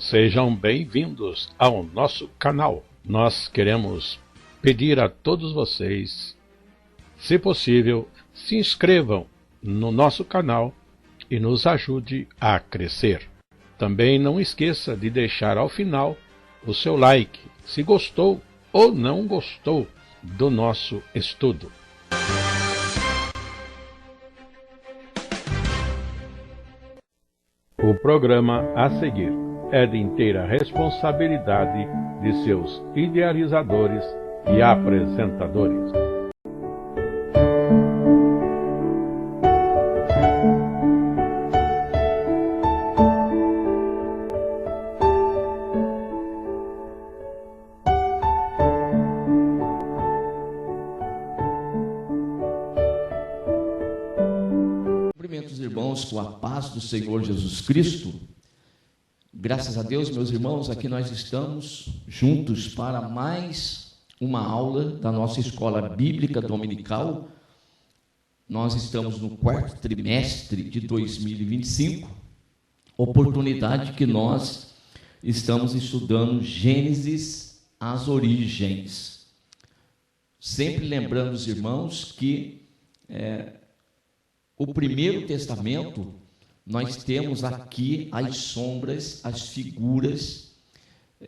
Sejam bem-vindos ao nosso canal. Nós queremos pedir a todos vocês, se possível, se inscrevam no nosso canal e nos ajude a crescer. Também não esqueça de deixar ao final o seu like, se gostou ou não gostou do nosso estudo. O programa a seguir é de inteira responsabilidade de seus idealizadores e apresentadores. Cumprimentos, irmãos, com a paz do Senhor Jesus Cristo. Graças a Deus, meus irmãos, aqui nós estamos juntos para mais uma aula da nossa escola bíblica dominical. Nós estamos no quarto trimestre de 2025, oportunidade que nós estamos estudando Gênesis, as origens. Sempre lembrando os irmãos que o Primeiro Testamento, nós temos aqui as sombras, as figuras,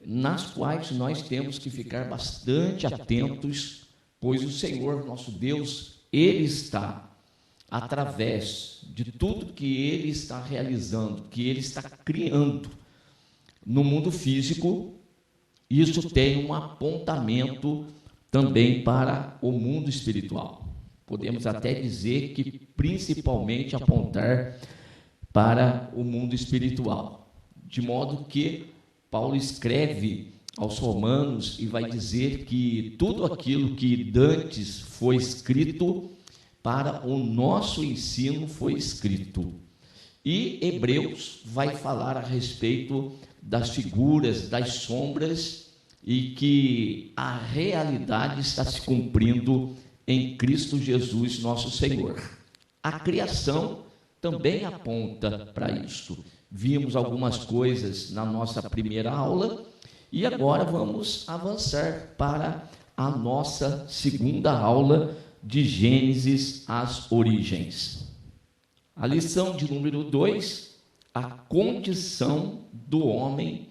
nas quais nós temos que ficar bastante atentos, pois o Senhor, nosso Deus, Ele está, através de tudo que Ele está realizando, que Ele está criando no mundo físico, isso tem um apontamento também para o mundo espiritual. Podemos até dizer que principalmente apontar para o mundo espiritual, de modo que Paulo escreve aos Romanos e vai dizer que tudo aquilo que dantes foi escrito para o nosso ensino foi escrito. E Hebreus vai falar a respeito das figuras, das sombras, e que a realidade está se cumprindo em Cristo Jesus, nosso Senhor. A criação também aponta para isto. Vimos algumas coisas na nossa primeira aula e agora vamos avançar para a nossa segunda aula de Gênesis, as origens. A lição de número 2, a condição do homem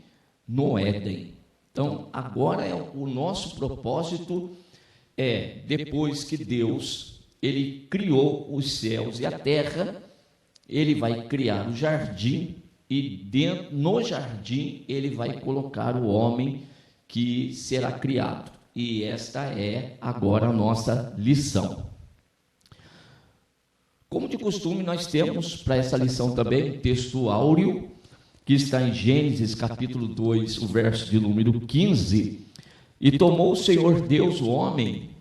no Éden. Então, agora o nosso propósito depois que Deus ele criou os céus e a terra, Ele vai criar o jardim e no jardim Ele vai colocar o homem que será criado. E esta é agora a nossa lição. Como de costume, nós temos para essa lição também um texto áureo, que está em Gênesis capítulo 2, o verso de número 15. E tomou o Senhor Deus o homem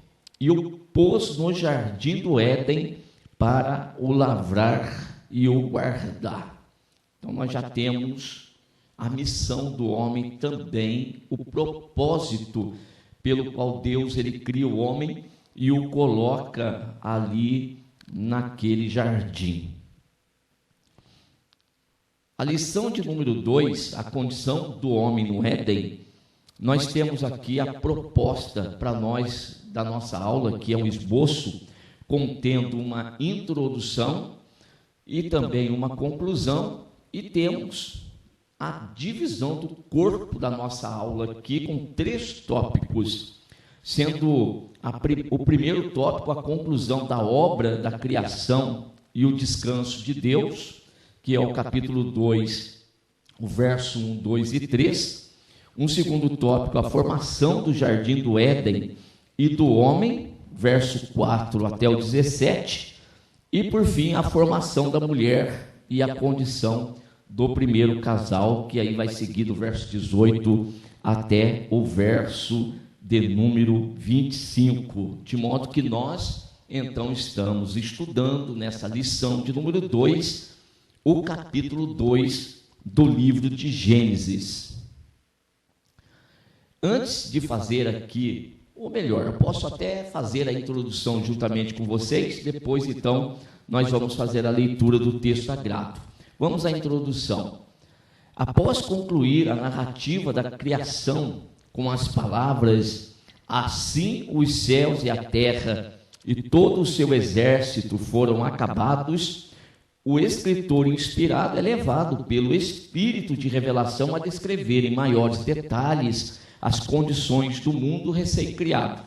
e o pôs no jardim do Éden para o lavrar e o guardar. Então nós já temos a missão do homem também, o propósito pelo qual Deus ele cria o homem e o coloca ali naquele jardim. A lição de número 2, a condição do homem no Éden, nós temos aqui a proposta para nós da nossa aula, que é um esboço contendo uma introdução e também uma conclusão, e temos a divisão do corpo da nossa aula aqui com 3 tópicos, sendo o primeiro tópico a conclusão da obra da criação e o descanso de Deus, que é o capítulo 2, o verso 1, 2 e 3. Um segundo tópico, a formação do jardim do Éden e do homem, verso 4 até o 17. E, por fim, a formação da mulher e a condição do primeiro casal, que aí vai seguir do verso 18 até o verso de número 25. De modo que nós, então, estamos estudando nessa lição de número 2, o capítulo 2 do livro de Gênesis. Antes de fazer aqui, ou melhor, eu posso até fazer a introdução juntamente com vocês, depois, então, nós vamos fazer a leitura do texto sagrado. Vamos à introdução. Após concluir a narrativa da criação com as palavras: assim os céus e a terra e todo o seu exército foram acabados, o escritor inspirado é levado pelo Espírito de revelação a descrever em maiores detalhes as condições do mundo recém-criado.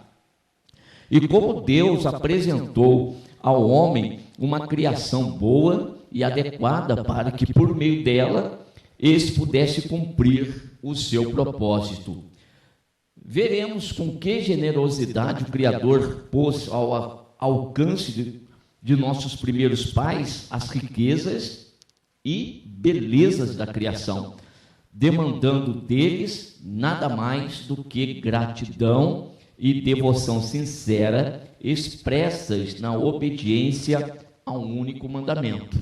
E como Deus apresentou ao homem uma criação boa e adequada para que, por meio dela, esse pudesse cumprir o seu propósito. Veremos com que generosidade o Criador pôs ao alcance de nossos primeiros pais as riquezas e belezas da criação, demandando deles nada mais do que gratidão e devoção sincera expressas na obediência a um único mandamento.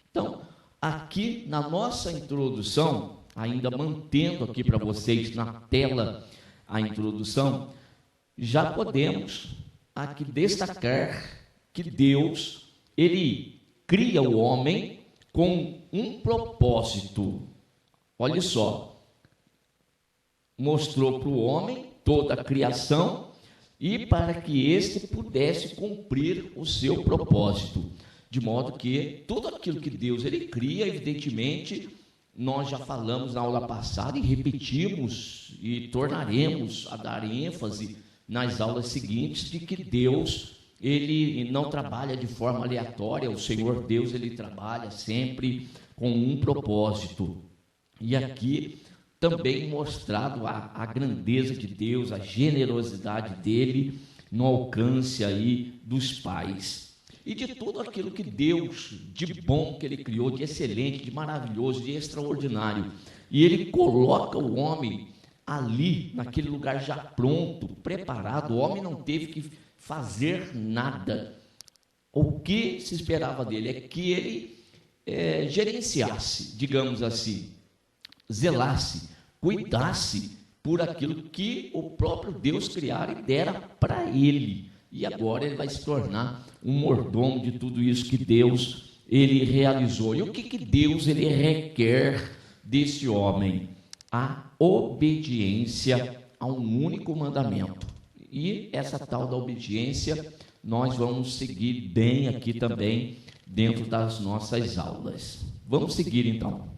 Então, aqui na nossa introdução, ainda mantendo aqui para vocês na tela a introdução, já podemos aqui destacar que Deus, ele cria o homem com um propósito. Olha só, mostrou para o homem toda a criação e para que este pudesse cumprir o seu propósito, de modo que tudo aquilo que Deus ele cria, evidentemente, nós já falamos na aula passada e repetimos e tornaremos a dar ênfase nas aulas seguintes de que Deus ele não trabalha de forma aleatória, o Senhor Deus ele trabalha sempre com um propósito. E aqui também mostrado a grandeza de Deus, a generosidade dele no alcance aí dos pais. E de tudo aquilo que Deus, de bom que ele criou, de excelente, de maravilhoso, de extraordinário. E ele coloca o homem ali, naquele lugar já pronto, preparado. O homem não teve que fazer nada. O que se esperava dele é que ele gerenciasse, digamos assim, zelasse, cuidasse por aquilo que o próprio Deus criara e dera para ele. E agora ele vai se tornar um mordomo de tudo isso que Deus ele realizou. E o que Deus ele requer desse homem? A obediência a um único mandamento. E essa tal da obediência nós vamos seguir bem aqui também dentro das nossas aulas. Vamos seguir então.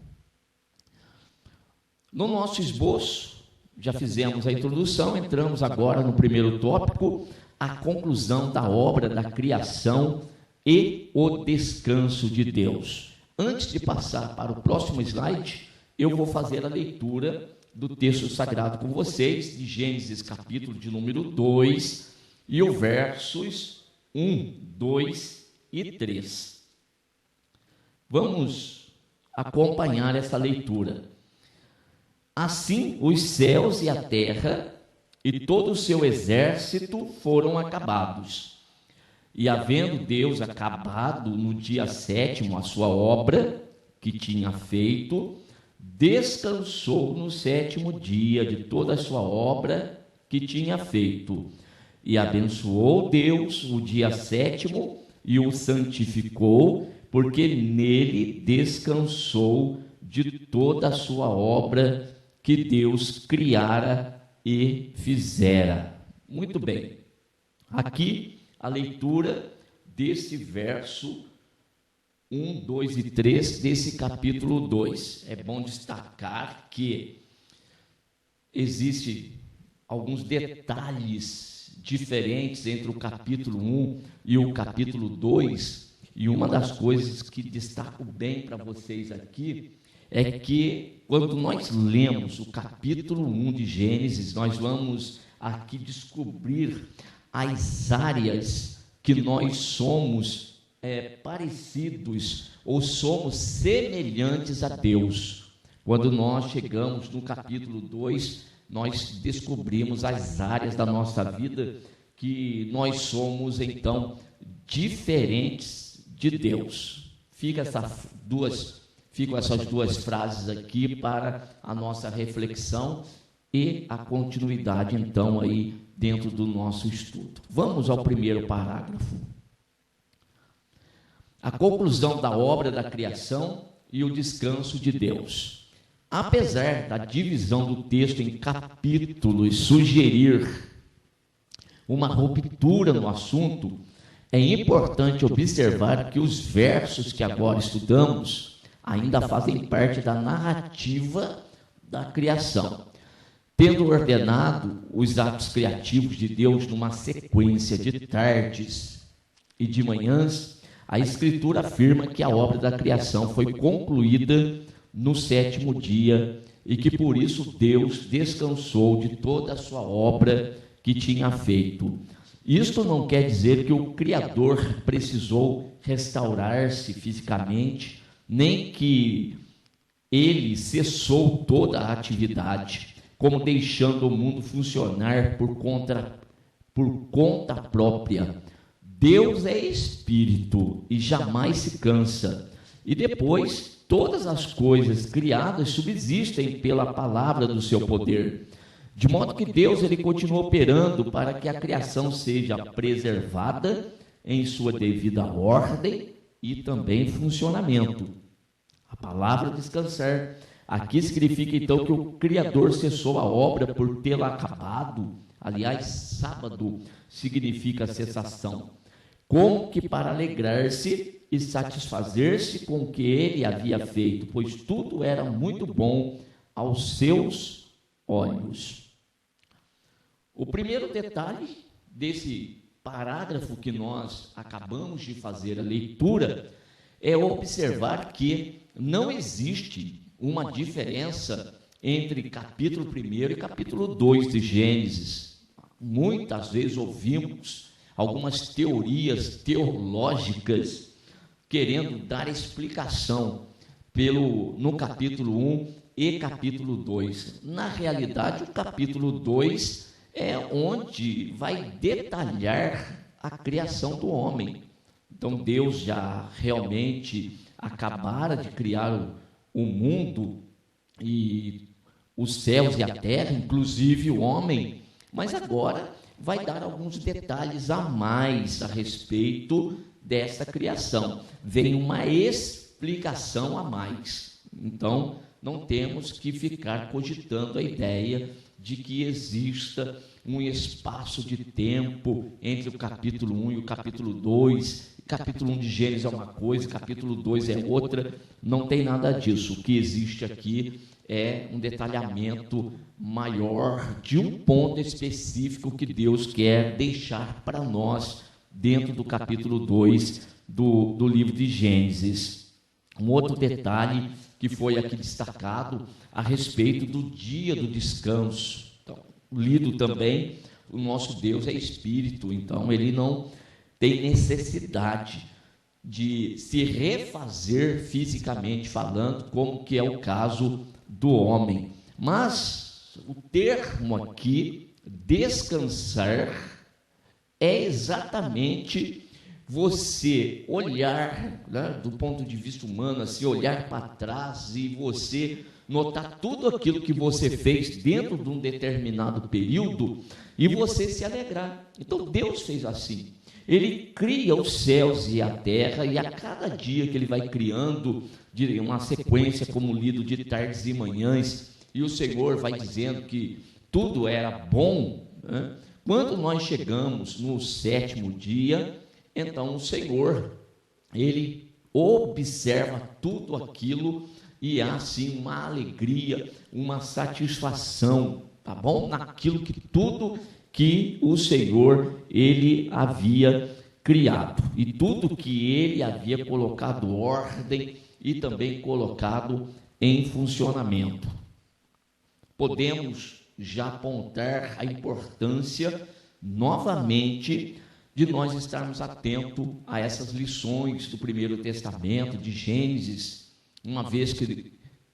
No nosso esboço, já fizemos a introdução, entramos agora no primeiro tópico, a conclusão da obra da criação e o descanso de Deus. Antes de passar para o próximo slide, eu vou fazer a leitura do texto sagrado com vocês, de Gênesis capítulo de número 2, e o versos 1, 2 e 3. Vamos acompanhar essa leitura. Assim os céus e a terra e todo o seu exército foram acabados. E havendo Deus acabado no dia 7º a sua obra que tinha feito, descansou no 7º dia de toda a sua obra que tinha feito. E abençoou Deus o dia 7º e o santificou, porque nele descansou de toda a sua obra que Deus criara e fizera. Muito bem. Aqui a leitura desse verso 1, 2 e 3 desse capítulo 2. É bom destacar que existem alguns detalhes diferentes entre o capítulo 1 e o capítulo 2, e uma das coisas que destaco bem para vocês aqui é que quando nós lemos o capítulo 1 de Gênesis, nós vamos aqui descobrir as áreas que nós somos parecidos ou somos semelhantes a Deus. Quando nós chegamos no capítulo 2, nós descobrimos as áreas da nossa vida que nós somos, então, diferentes de Deus. Ficam essas duas frases aqui para a nossa reflexão e a continuidade, então, aí dentro do nosso estudo. Vamos ao primeiro parágrafo. A conclusão da obra da criação e o descanso de Deus. apesar da divisão do texto em capítulos sugerir uma ruptura no assunto, é importante observar que os versos que agora estudamos ainda fazem parte da narrativa da criação. Tendo ordenado os atos criativos de Deus numa sequência de tardes e de manhãs, a Escritura afirma que a obra da criação foi concluída no 7º dia e que por isso Deus descansou de toda a sua obra que tinha feito. Isto não quer dizer que o Criador precisou restaurar-se fisicamente, nem que ele cessou toda a atividade, como deixando o mundo funcionar por conta própria. Deus é espírito e jamais se cansa. E depois, todas as coisas criadas subsistem pela palavra do seu poder. De modo que Deus ele continua operando para que a criação seja preservada em sua devida ordem e também funcionamento. A palavra descansar aqui significa então que o Criador cessou a obra por tê-la acabado. Aliás, sábado significa cessação, como que para alegrar-se e satisfazer-se com o que ele havia feito, pois tudo era muito bom aos seus olhos. O primeiro detalhe desse parágrafo que nós acabamos de fazer a leitura é observar que não existe uma diferença entre capítulo 1 e capítulo 2 de Gênesis. Muitas vezes ouvimos algumas teorias teológicas querendo dar explicação no capítulo 1 e capítulo 2. Na realidade, o capítulo 2 é onde vai detalhar a criação do homem. Então, Deus já realmente acabara de criar o mundo e os céus e a terra, inclusive o homem, mas agora vai dar alguns detalhes a mais a respeito dessa criação. Vem uma explicação a mais. Então, não temos que ficar cogitando a ideia de que exista um espaço de tempo entre o capítulo 1 e o capítulo 2. Capítulo 1 de Gênesis é uma coisa, capítulo 2 é outra. Não tem nada disso. O que existe aqui é um detalhamento maior de um ponto específico que Deus quer deixar para nós dentro do capítulo 2 do livro de Gênesis. Um outro detalhe que foi aqui destacado a respeito do dia do descanso. Então, lido também, o nosso Deus é espírito, então ele não tem necessidade de se refazer fisicamente falando, como que é o caso do homem. Mas o termo aqui, descansar, é exatamente você olhar, né, do ponto de vista humano, assim, olhar para trás e você notar tudo aquilo que você fez dentro de um determinado período e você se alegrar. Então Deus fez assim. Ele cria os céus e a terra, e a cada dia que ele vai criando, de uma sequência como lido de tardes e manhãs, e o Senhor vai dizendo que tudo era bom, né? Quando nós chegamos no 7º dia, então o Senhor, ele observa tudo aquilo e há assim uma alegria, uma satisfação, tá bom? Naquilo que tudo que o Senhor, ele havia criado, e tudo que ele havia colocado ordem e também colocado em funcionamento. Podemos já apontar a importância, novamente, de nós estarmos atentos a essas lições do Primeiro Testamento, de Gênesis, uma vez que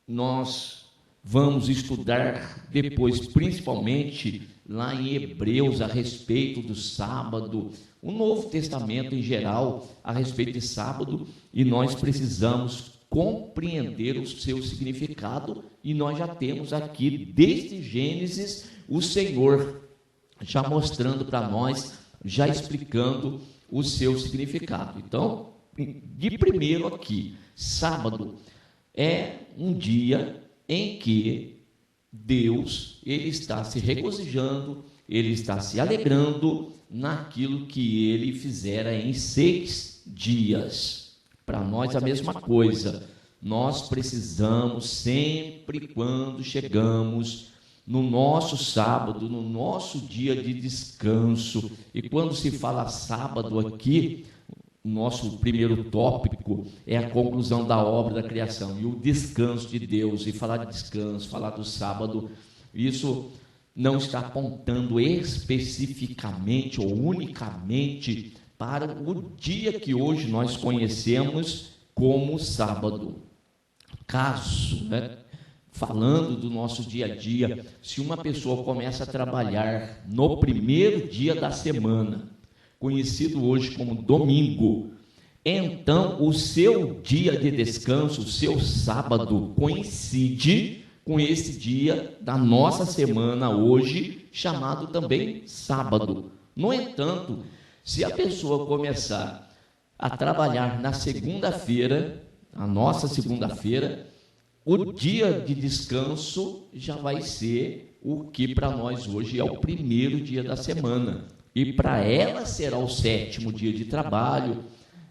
nós vamos estudar depois, principalmente lá em Hebreus, a respeito do sábado, o Novo Testamento em geral, a respeito de sábado, e nós precisamos compreender o seu significado, e nós já temos aqui, desde Gênesis, o Senhor já mostrando para nós, já explicando o seu significado. Então, de primeiro aqui, sábado é um dia em que Deus, ele está se regozijando, ele está se alegrando naquilo que ele fizera em 6 dias. Para nós a mesma coisa. Nós precisamos sempre, quando chegamos no nosso sábado, no nosso dia de descanso, e quando se fala sábado aqui, o nosso primeiro tópico é a conclusão da obra da criação e o descanso de Deus. E falar de descanso, falar do sábado, isso não está apontando especificamente ou unicamente para o dia que hoje nós conhecemos como sábado. Caso, falando do nosso dia a dia, se uma pessoa começa a trabalhar no primeiro dia da semana, conhecido hoje como domingo, então o seu dia de descanso, o seu sábado, coincide com esse dia da nossa semana hoje, chamado também sábado. No entanto, se a pessoa começar a trabalhar na segunda-feira, a nossa segunda-feira, o dia de descanso já vai ser o que para nós hoje é o primeiro dia da semana. E para ela será o 7º dia de trabalho,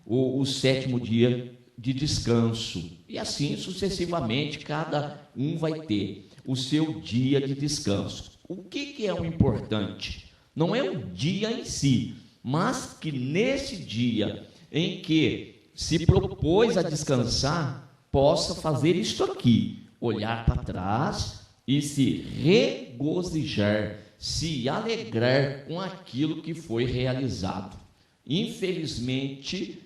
o 7º dia de descanso. E assim sucessivamente, cada um vai ter o seu dia de descanso. O que é o importante? Não é o dia em si, mas que nesse dia em que se propôs a descansar, possa fazer isto aqui, olhar para trás e se regozijar, se alegrar com aquilo que foi realizado. Infelizmente,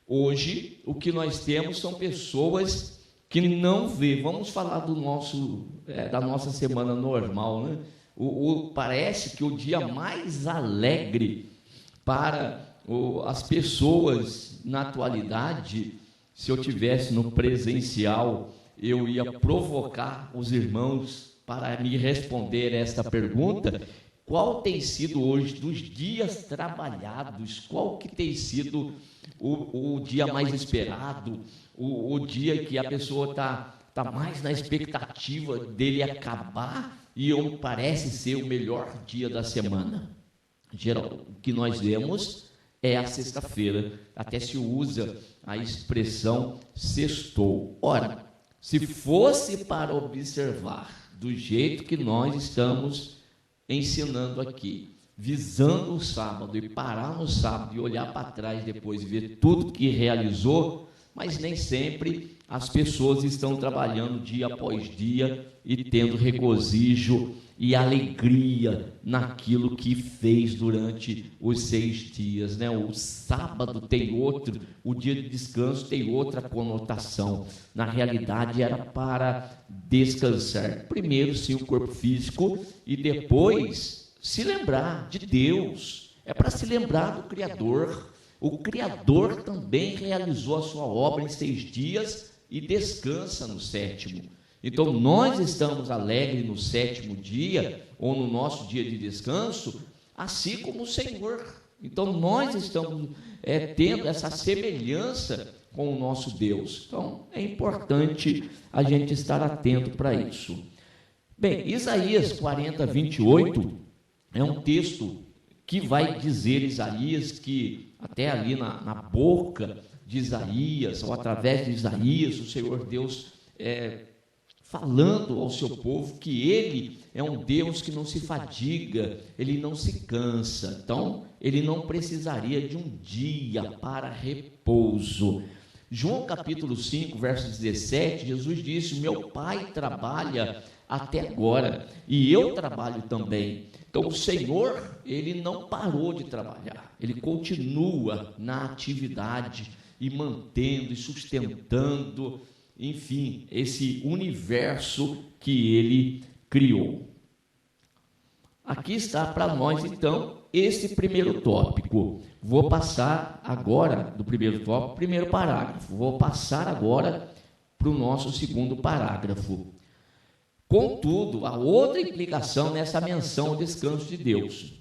hoje, o que nós temos são pessoas que não vê. Vamos falar do da nossa semana normal, né? Parece que o dia mais alegre para as pessoas na atualidade, se eu tivesse no presencial, eu ia provocar os irmãos para me responder esta pergunta: qual tem sido hoje, dos dias trabalhados, qual que tem sido o dia mais esperado, o dia que a pessoa está mais na expectativa dele acabar e parece ser o melhor dia da semana? Geral, o que nós vemos é a sexta-feira, até se usa a expressão sextou. Ora, se fosse para observar do jeito que nós estamos ensinando aqui, visando o sábado e parar no sábado e olhar para trás depois e ver tudo que realizou, mas nem sempre as pessoas estão trabalhando dia após dia e tendo regozijo e alegria naquilo que fez durante os 6 dias, né? O sábado tem outro, o dia de descanso tem outra conotação. Na realidade, era para descansar. Primeiro, sim, o corpo físico e depois se lembrar de Deus. É para se lembrar do Criador. O Criador também realizou a sua obra em 6 dias e descansa no 7º. Então, nós estamos alegres no 7º dia, ou no nosso dia de descanso, assim como o Senhor. Então, nós estamos tendo essa semelhança com o nosso Deus. Então, é importante a gente estar atento para isso. Bem, Isaías 40, 28 é um texto que vai dizer Isaías que, até ali na boca de Isaías, ou através de Isaías, o Senhor Deus falando ao seu povo que ele é um Deus que não se fadiga, ele não se cansa, então ele não precisaria de um dia para repouso. João capítulo 5, verso 17, Jesus disse: meu Pai trabalha até agora e eu trabalho também. Então o Senhor, ele não parou de trabalhar, ele continua na atividade e mantendo e sustentando, enfim, esse universo que ele criou. Aqui está para nós, então, esse primeiro tópico. Vou passar agora do primeiro tópico, primeiro parágrafo. Vou passar agora para o nosso segundo parágrafo. Contudo, há outra implicação nessa menção ao descanso de Deus,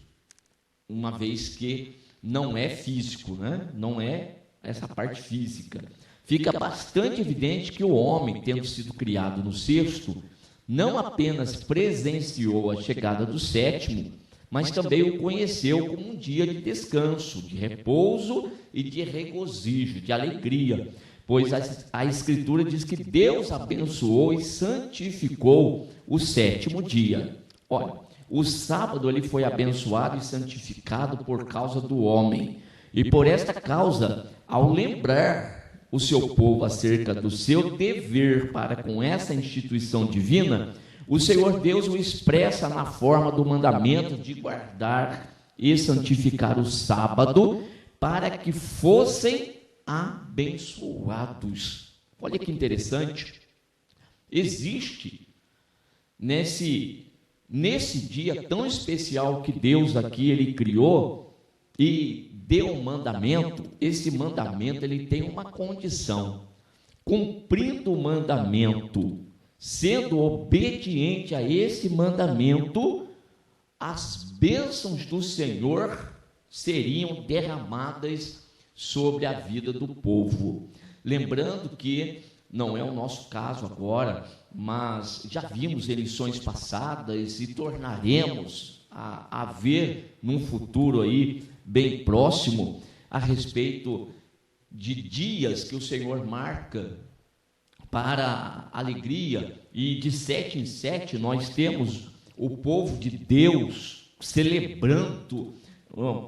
uma vez que não é físico, né? Não é essa parte física. Fica bastante evidente que o homem, tendo sido criado no 6º, não apenas presenciou a chegada do sétimo, mas também o conheceu como um dia de descanso, de repouso e de regozijo, de alegria, pois a Escritura diz que Deus abençoou e santificou o sétimo dia. Olha, o sábado ele foi abençoado e santificado por causa do homem, e por esta causa, ao lembrar o seu povo acerca do seu dever para com essa instituição divina, o Senhor Deus o expressa na forma do mandamento de guardar e santificar o sábado para que fossem abençoados. Olha que interessante. Existe nesse dia tão especial que Deus aqui ele criou e deu um mandamento. Esse mandamento ele tem uma condição. Cumprindo o mandamento, sendo obediente a esse mandamento, as bênçãos do Senhor seriam derramadas sobre a vida do povo. Lembrando que não é o nosso caso agora, mas já vimos eleições passadas e tornaremos a ver num futuro aí bem próximo a respeito de dias que o Senhor marca para alegria, e de 7 em 7 nós temos o povo de Deus celebrando,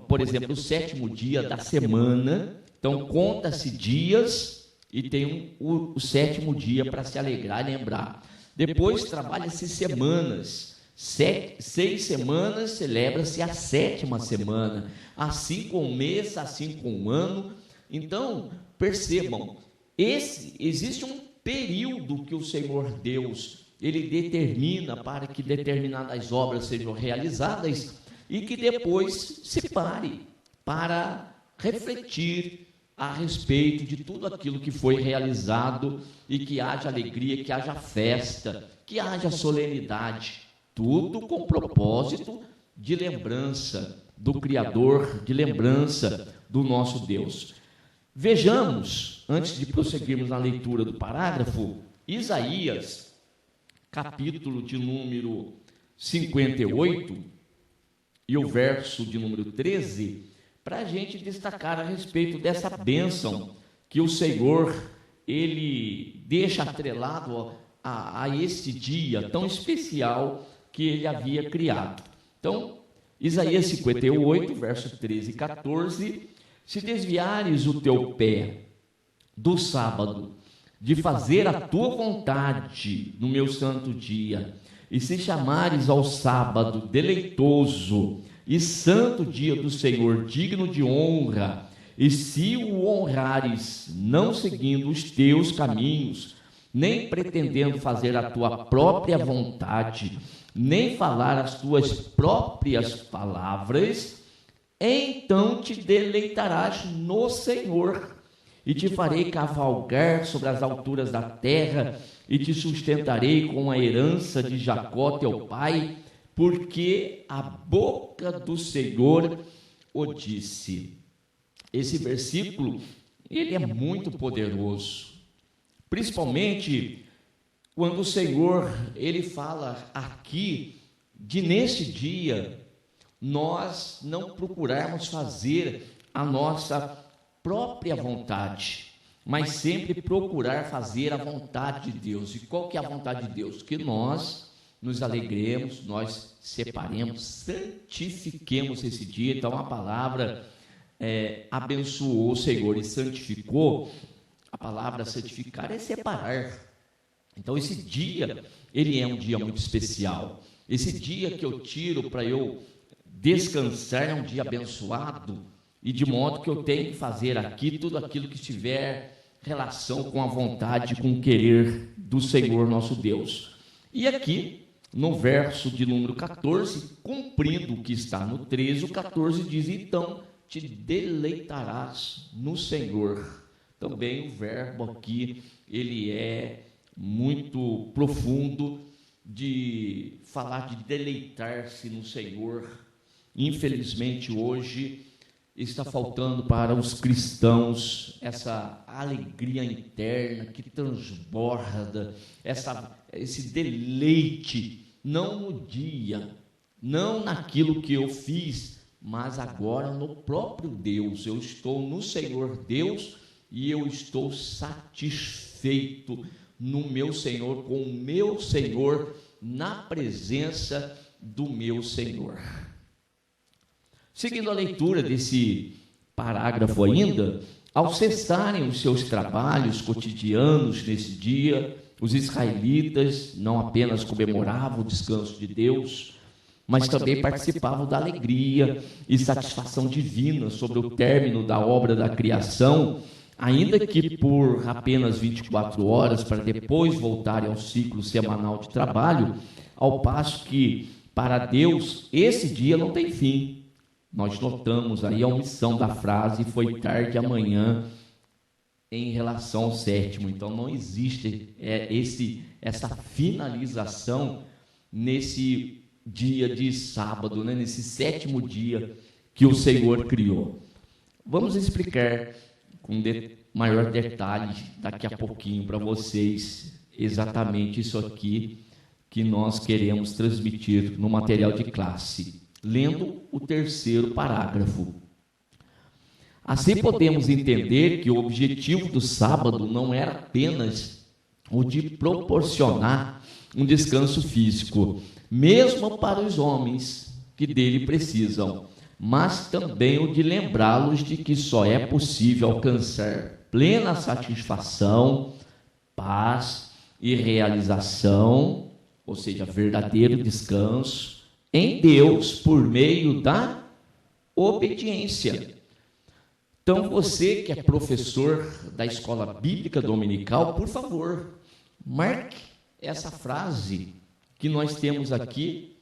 por exemplo, o sétimo dia da semana. Então conta-se dias e tem o sétimo dia para se alegrar e lembrar. Depois trabalha-se semanas, 6 semanas celebra-se a 7ª semana, assim com o mês, assim com o ano. Então percebam, existe um período que o Senhor Deus ele determina para que determinadas obras sejam realizadas e que depois se pare para refletir a respeito de tudo aquilo que foi realizado e que haja alegria, que haja festa, que haja solenidade, tudo com propósito de lembrança do Criador, de lembrança do nosso Deus. Vejamos, antes de prosseguirmos na leitura do parágrafo, Isaías, capítulo de número 58, e o verso de número 13, para a gente destacar a respeito dessa bênção que o Senhor, ele deixa atrelado a esse dia tão especial que ele havia criado. Então, Isaías 58, verso 13 e 14, se desviares o teu pé do sábado, de fazer a tua vontade no meu santo dia, e se chamares ao sábado deleitoso e santo dia do Senhor, digno de honra, e se o honrares, não seguindo os teus caminhos, nem pretendendo fazer a tua própria vontade, nem falar as tuas próprias palavras, então te deleitarás no Senhor, e te farei cavalgar sobre as alturas da terra, e te sustentarei com a herança de Jacó teu pai, porque a boca do Senhor o disse. Esse versículo, ele é muito poderoso, principalmente quando o Senhor, ele fala aqui de neste dia nós não procurarmos fazer a nossa própria vontade, mas sempre procurar fazer a vontade de Deus. E qual que é a vontade de Deus? Que nós nos alegremos, nós separemos, santifiquemos esse dia. Então a palavra abençoou o Senhor e santificou. A palavra santificar é separar. Então esse dia, ele é um dia muito especial. Esse dia que eu tiro para eu descansar é um dia abençoado, e de modo que eu tenho que fazer aqui tudo aquilo que tiver relação com a vontade, com o querer do Senhor nosso Deus. E aqui, no verso de número 14, cumprindo o que está no 13, o 14 diz, então te deleitarás no Senhor. Também o verbo aqui, ele é muito profundo de falar de deleitar-se no Senhor. Infelizmente hoje está faltando para os cristãos essa alegria interna que transborda, esse deleite, não no dia, não naquilo que eu fiz, mas agora no próprio Deus. Eu estou no Senhor Deus e eu estou satisfeito no meu Senhor, com o meu Senhor, na presença do meu Senhor. Seguindo a leitura desse parágrafo ainda, ao cessarem os seus trabalhos cotidianos nesse dia, os israelitas não apenas comemoravam o descanso de Deus, mas também participavam da alegria e satisfação divina sobre o término da obra da criação, ainda que por apenas 24 horas, para depois voltarem ao ciclo semanal de trabalho, ao passo que, para Deus, esse dia não tem fim. Nós notamos aí a omissão da frase "foi tarde amanhã" em relação ao sétimo. Então não existe essa finalização nesse dia de sábado, né? Nesse sétimo dia que o Senhor criou. Vamos explicar com maior detalhe daqui a pouquinho para vocês exatamente isso aqui que nós queremos transmitir no material de classe, lendo o terceiro parágrafo. Assim podemos entender que o objetivo do sábado não era apenas o de proporcionar um descanso físico, mesmo para os homens que dele precisam, mas também o de lembrá-los de que só é possível alcançar plena satisfação, paz e realização, ou seja, verdadeiro descanso, em Deus por meio da obediência. Então, você que é professor da escola bíblica dominical, por favor, marque essa frase que nós temos aqui.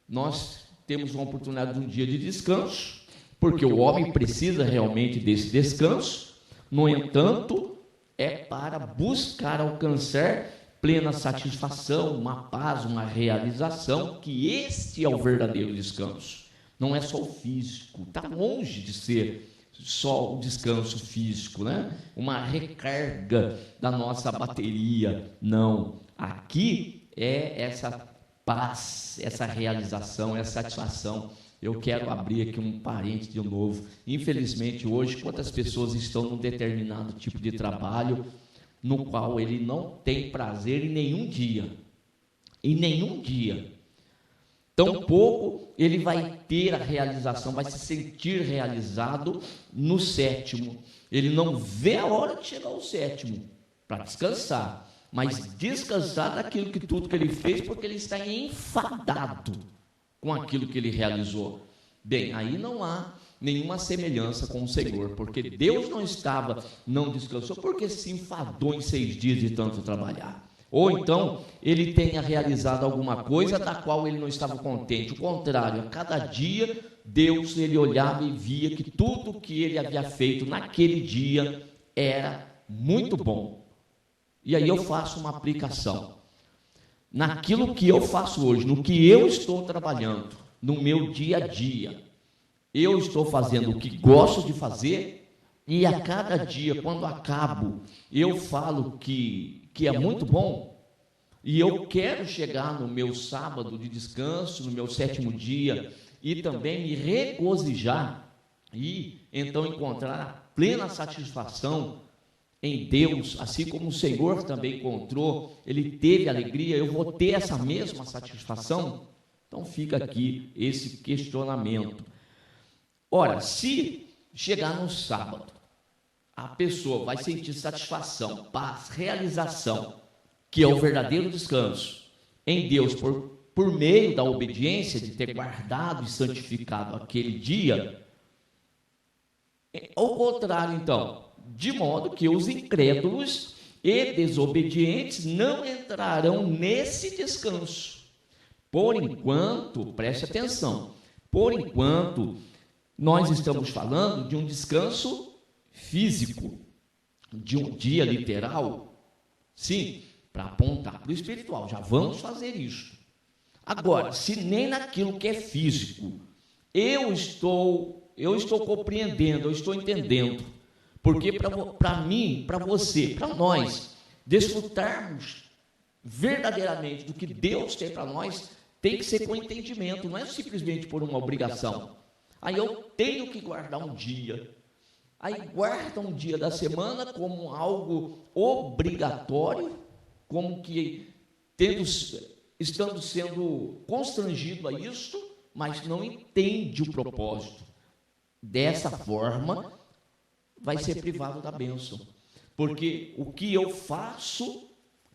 Nós temos uma oportunidade de um dia de descanso, porque o homem precisa realmente desse descanso. No entanto, é para buscar alcançar plena satisfação, uma paz, uma realização, que este é o verdadeiro descanso. Não é só o físico, está longe de ser só o descanso físico, né? Uma recarga da nossa bateria. Não, aqui é essa paz, essa realização, essa satisfação. Eu quero abrir aqui um parênteses de novo. Infelizmente, hoje, quantas pessoas estão num determinado tipo de trabalho no qual ele não tem prazer em nenhum dia. Em nenhum dia. Tampouco ele vai ter a realização, vai se sentir realizado no sétimo. Ele não vê a hora de chegar ao sétimo para descansar, mas descansar daquilo que tudo que ele fez, porque ele está enfadado com aquilo que ele realizou. Bem, aí não há nenhuma semelhança com o Senhor, porque Deus não descansou porque se enfadou em 6 dias de tanto trabalhar. Ou então, ele tenha realizado alguma coisa da qual ele não estava contente. O contrário, a cada dia, Deus, ele olhava e via que tudo que ele havia feito naquele dia era muito bom. E aí eu faço uma aplicação. Naquilo que eu faço hoje, no que eu estou trabalhando, no meu dia a dia, eu estou fazendo o que gosto de fazer, e a cada dia, quando acabo, eu falo que é muito bom, e eu quero chegar no meu sábado de descanso, no meu sétimo dia, e também me regozijar, e então encontrar a plena satisfação em Deus, assim como o Senhor também encontrou, ele teve alegria, eu vou ter essa mesma satisfação? Então fica aqui esse questionamento. Ora, se chegar no sábado, a pessoa vai sentir satisfação, paz, realização, que é o verdadeiro descanso em Deus por meio da obediência, de ter guardado e santificado aquele dia. Ao contrário, então, de modo que os incrédulos e desobedientes não entrarão nesse descanso. Por enquanto, preste atenção, por enquanto, nós estamos falando de um descanso físico, de um dia literal, sim, para apontar para o espiritual, já vamos fazer isso. Agora, se nem naquilo que é físico, eu estou eu estou compreendendo, eu estou entendendo. Porque para mim, para você, para nós, desfrutarmos verdadeiramente do que Deus tem para nós, tem que ser com entendimento, não é simplesmente por uma obrigação. Aí eu tenho que guardar um dia. Aí guarda um dia da semana como algo obrigatório, como que estando sendo constrangido a isso, mas não entende o propósito. Dessa forma, vai ser privado da bênção. Porque o que eu faço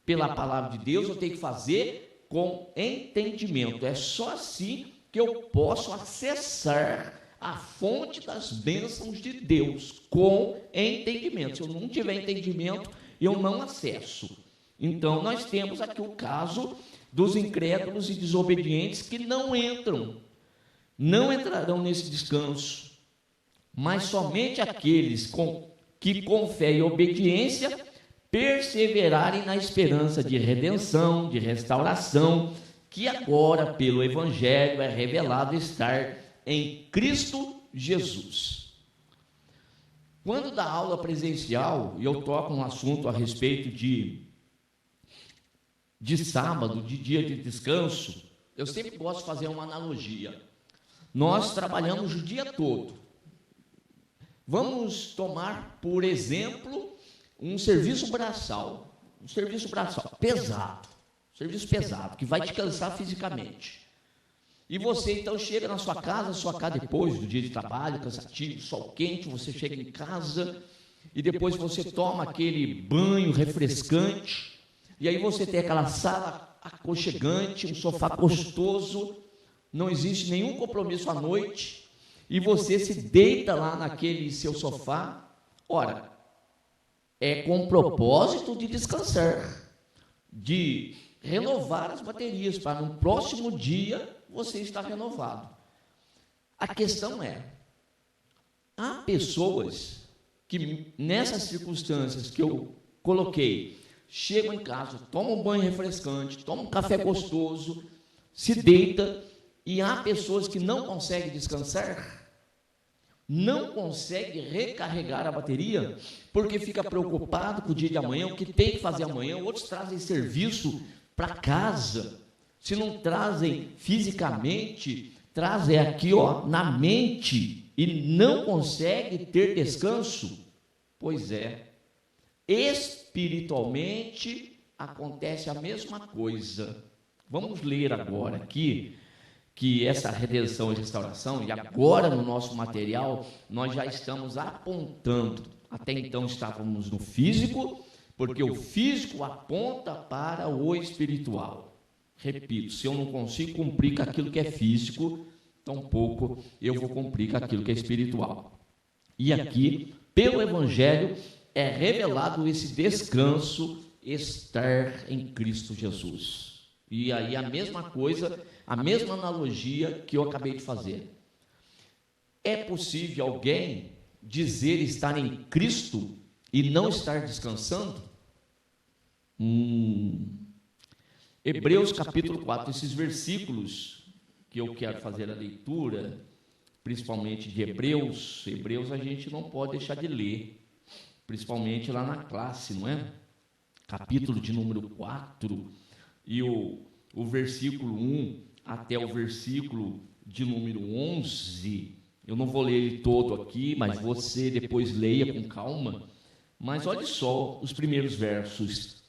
pela palavra de Deus, eu tenho que fazer com entendimento. É só assim que eu posso acessar a fonte das bênçãos de Deus, com entendimento. Se eu não tiver entendimento, eu não acesso. Então, nós temos aqui o caso dos incrédulos e desobedientes que não entrarão nesse descanso, mas somente aqueles que com fé e obediência perseverarem na esperança de redenção, de restauração, que agora, pelo Evangelho, é revelado estar em Cristo Jesus. Quando dá aula presencial, e eu toco um assunto a respeito de sábado, de dia de descanso, eu sempre gosto de fazer uma analogia. Nós trabalhamos o dia todo. Vamos tomar, por exemplo, um serviço braçal. Um serviço braçal pesado. Serviço pesado, que vai te cansar fisicamente. E você, então, chega na sua casa depois do dia de trabalho, cansativo, sol quente, você chega em casa e depois você toma aquele banho refrescante, e aí você tem aquela sala aconchegante, um sofá gostoso, não existe nenhum compromisso à noite, e você se deita lá naquele seu sofá. Ora, é com o propósito de descansar, de renovar as baterias, para no próximo dia você estar renovado. A questão é, há pessoas que nessas circunstâncias que eu coloquei, chegam em casa, tomam um banho refrescante, tomam um café gostoso, se deita, e há pessoas que não conseguem descansar, não conseguem recarregar a bateria, porque fica preocupado com o dia de amanhã, o que tem que fazer amanhã. Outros trazem serviço para casa, se não trazem fisicamente, trazem aqui na mente, e não consegue ter descanso. Pois é, espiritualmente acontece a mesma coisa. Vamos ler agora aqui que essa redenção e restauração, e agora no nosso material, nós já estamos apontando. Até então estávamos no físico, porque o físico aponta para o espiritual. Repito, se eu não consigo cumprir com aquilo que é físico, tampouco eu vou cumprir com aquilo que é espiritual. E aqui, pelo Evangelho, é revelado esse descanso, estar em Cristo Jesus. E aí a mesma coisa, a mesma analogia que eu acabei de fazer. É possível alguém dizer estar em Cristo e não estar descansando? Hebreus capítulo 4, esses versículos que eu quero fazer a leitura, principalmente de Hebreus a gente não pode deixar de ler, principalmente lá na classe, não é? Capítulo de número 4, e o versículo 1 até o versículo de número 11, eu não vou ler ele todo aqui, mas você depois leia com calma. Mas olhe só os primeiros versos.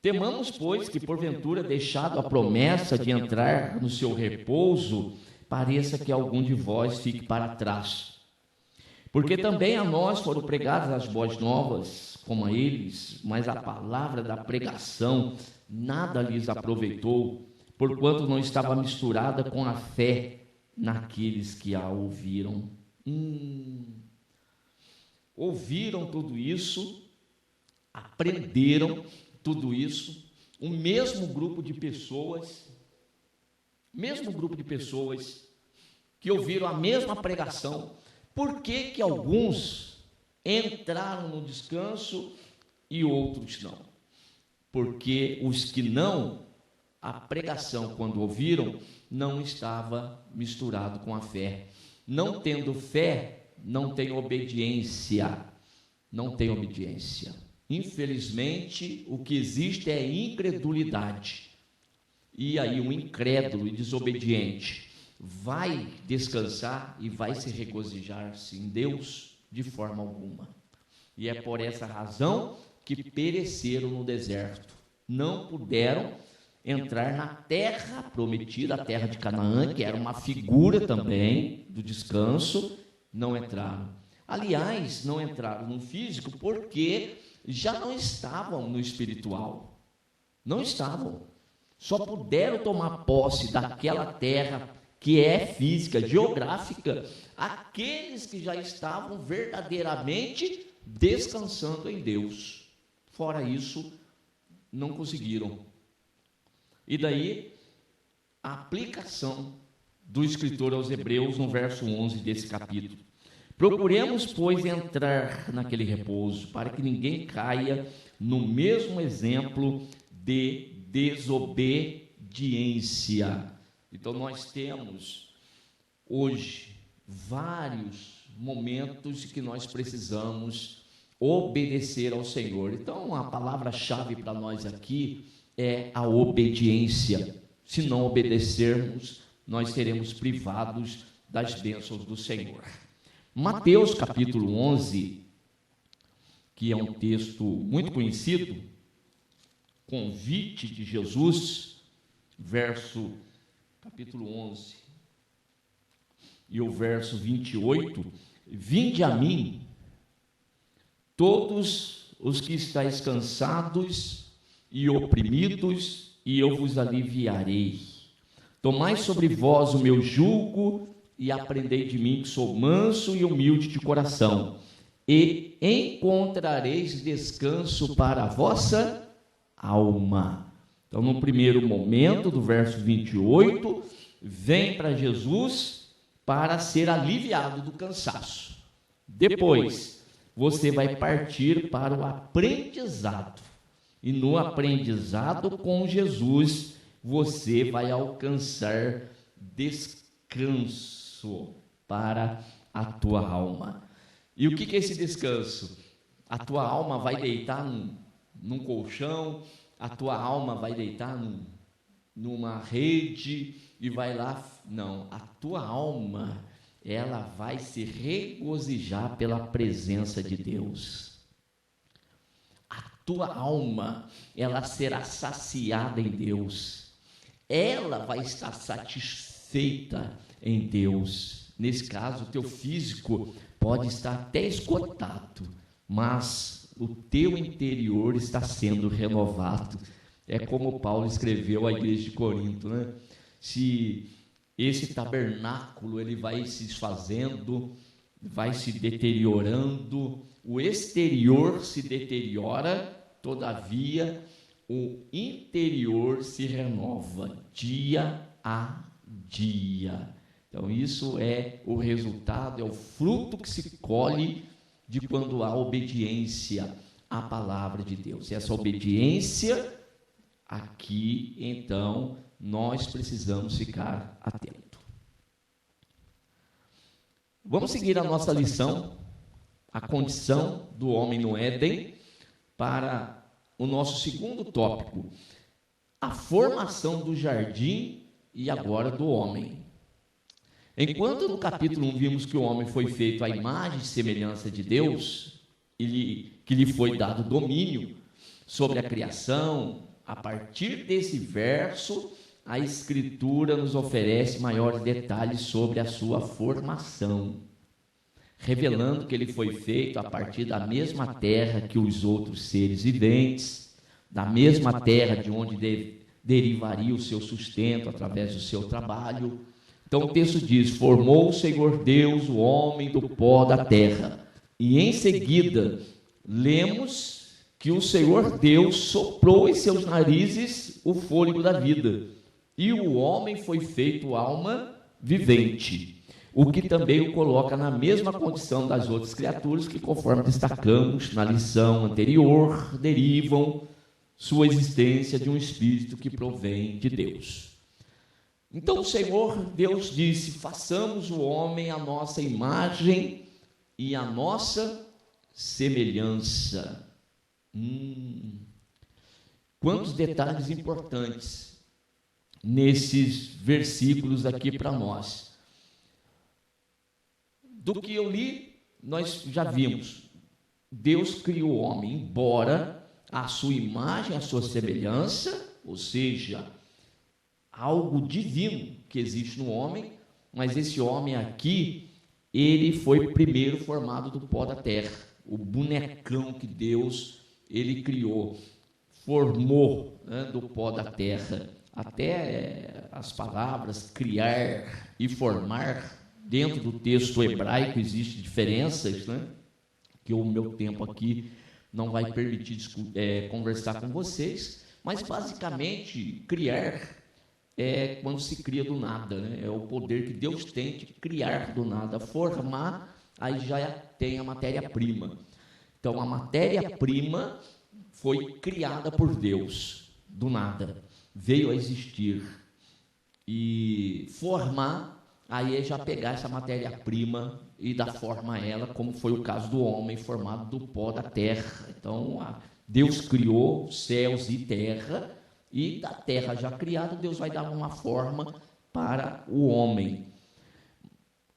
Temamos, pois, que porventura, deixado a promessa de entrar no seu repouso, pareça que algum de vós fique para trás. Porque também a nós foram pregadas as boas novas, como a eles, mas a palavra da pregação nada lhes aproveitou, porquanto não estava misturada com a fé naqueles que a ouviram. Ouviram tudo isso, aprenderam tudo isso, o mesmo grupo de pessoas que ouviram a mesma pregação. Por que que alguns entraram no descanso e outros não? Porque os que não, a pregação, quando ouviram, não estava misturado com a fé. Não tendo fé, não tem obediência. Não tem obediência. Infelizmente, o que existe é incredulidade. E aí um incrédulo e desobediente vai descansar e vai se regozijar-se em Deus de forma alguma. E é por essa razão que pereceram no deserto. Não puderam entrar na terra prometida, a terra de Canaã, que era uma figura também do descanso, não entraram. Aliás, não entraram no físico porque já não estavam no espiritual. Não estavam. Só puderam tomar posse daquela terra que é física, geográfica, aqueles que já estavam verdadeiramente descansando em Deus. Fora isso, não conseguiram. E daí, a aplicação do escritor aos Hebreus no verso 11 desse capítulo. Procuremos, pois, entrar naquele repouso, para que ninguém caia no mesmo exemplo de desobediência. Então, nós temos hoje vários momentos que nós precisamos obedecer ao Senhor. Então, a palavra-chave para nós aqui é a obediência. Se não obedecermos, nós seremos privados das bênçãos do Senhor. Mateus capítulo 11, que é um texto muito conhecido, convite de Jesus, capítulo 11, e o verso 28, vinde a mim, todos os que estáis cansados e oprimidos, e eu vos aliviarei. Tomai sobre vós o meu jugo, e aprendei de mim, que sou manso e humilde de coração, e encontrareis descanso para a vossa alma. Então, no primeiro momento, do verso 28, vem para Jesus para ser aliviado do cansaço. Depois, você vai partir para o aprendizado. E no aprendizado com Jesus, você vai alcançar descanso para a tua alma. E o que é esse descanso? A tua alma vai deitar num colchão, a tua alma vai deitar numa rede e vai lá. Não, a tua alma, ela vai se regozijar pela presença de Deus. A tua alma, ela será saciada em Deus. Ela vai estar satisfeita em Deus. Nesse caso, o teu físico pode estar até esgotado, mas o teu interior está sendo renovado. É como Paulo escreveu à igreja de Corinto, né? Se esse tabernáculo ele vai se desfazendo, vai se deteriorando, o exterior se deteriora, todavia o interior se renova dia a dia. Então, isso é o resultado, é o fruto que se colhe de quando há obediência à palavra de Deus. E essa obediência, aqui, então, nós precisamos ficar atentos. Vamos seguir a nossa lição, a condição do homem no Éden, para o nosso segundo tópico, a formação do jardim e agora do homem. Enquanto no capítulo 1 vimos que o homem foi feito à imagem e semelhança de Deus, que lhe foi dado domínio sobre a criação, a partir desse verso, a Escritura nos oferece maiores detalhes sobre a sua formação, revelando que ele foi feito a partir da mesma terra que os outros seres viventes, da mesma terra de onde derivaria o seu sustento através do seu trabalho. Então o texto diz: formou o Senhor Deus o homem do pó da terra. E em seguida, lemos que o Senhor Deus soprou em seus narizes o fôlego da vida. E o homem foi feito alma vivente. O que também o coloca na mesma condição das outras criaturas que, conforme destacamos na lição anterior, derivam sua existência de um espírito que provém de Deus. Então o Senhor Deus disse: façamos o homem à nossa imagem e à nossa semelhança. Quantos detalhes importantes nesses versículos aqui para nós. Do que eu li, nós já vimos. Deus criou o homem, embora a sua imagem, a sua semelhança, ou seja, algo divino que existe no homem, mas esse homem aqui, ele foi primeiro formado do pó da terra. O bonecão que Deus, ele criou, formou, né, do pó da terra. Até as palavras criar e formar, dentro do texto hebraico existem diferenças, né, que o meu tempo aqui não vai permitir conversar com vocês, mas basicamente criar é quando se cria do nada, né? É o poder que Deus tem de criar do nada. Formar, aí já tem a matéria-prima. Então a matéria-prima foi criada por Deus, do nada, veio a existir. E formar, aí é já pegar essa matéria-prima e dar forma a ela, como foi o caso do homem formado do pó da terra. Então Deus criou céus e terra, e da terra já criada, Deus vai dar uma forma para o homem.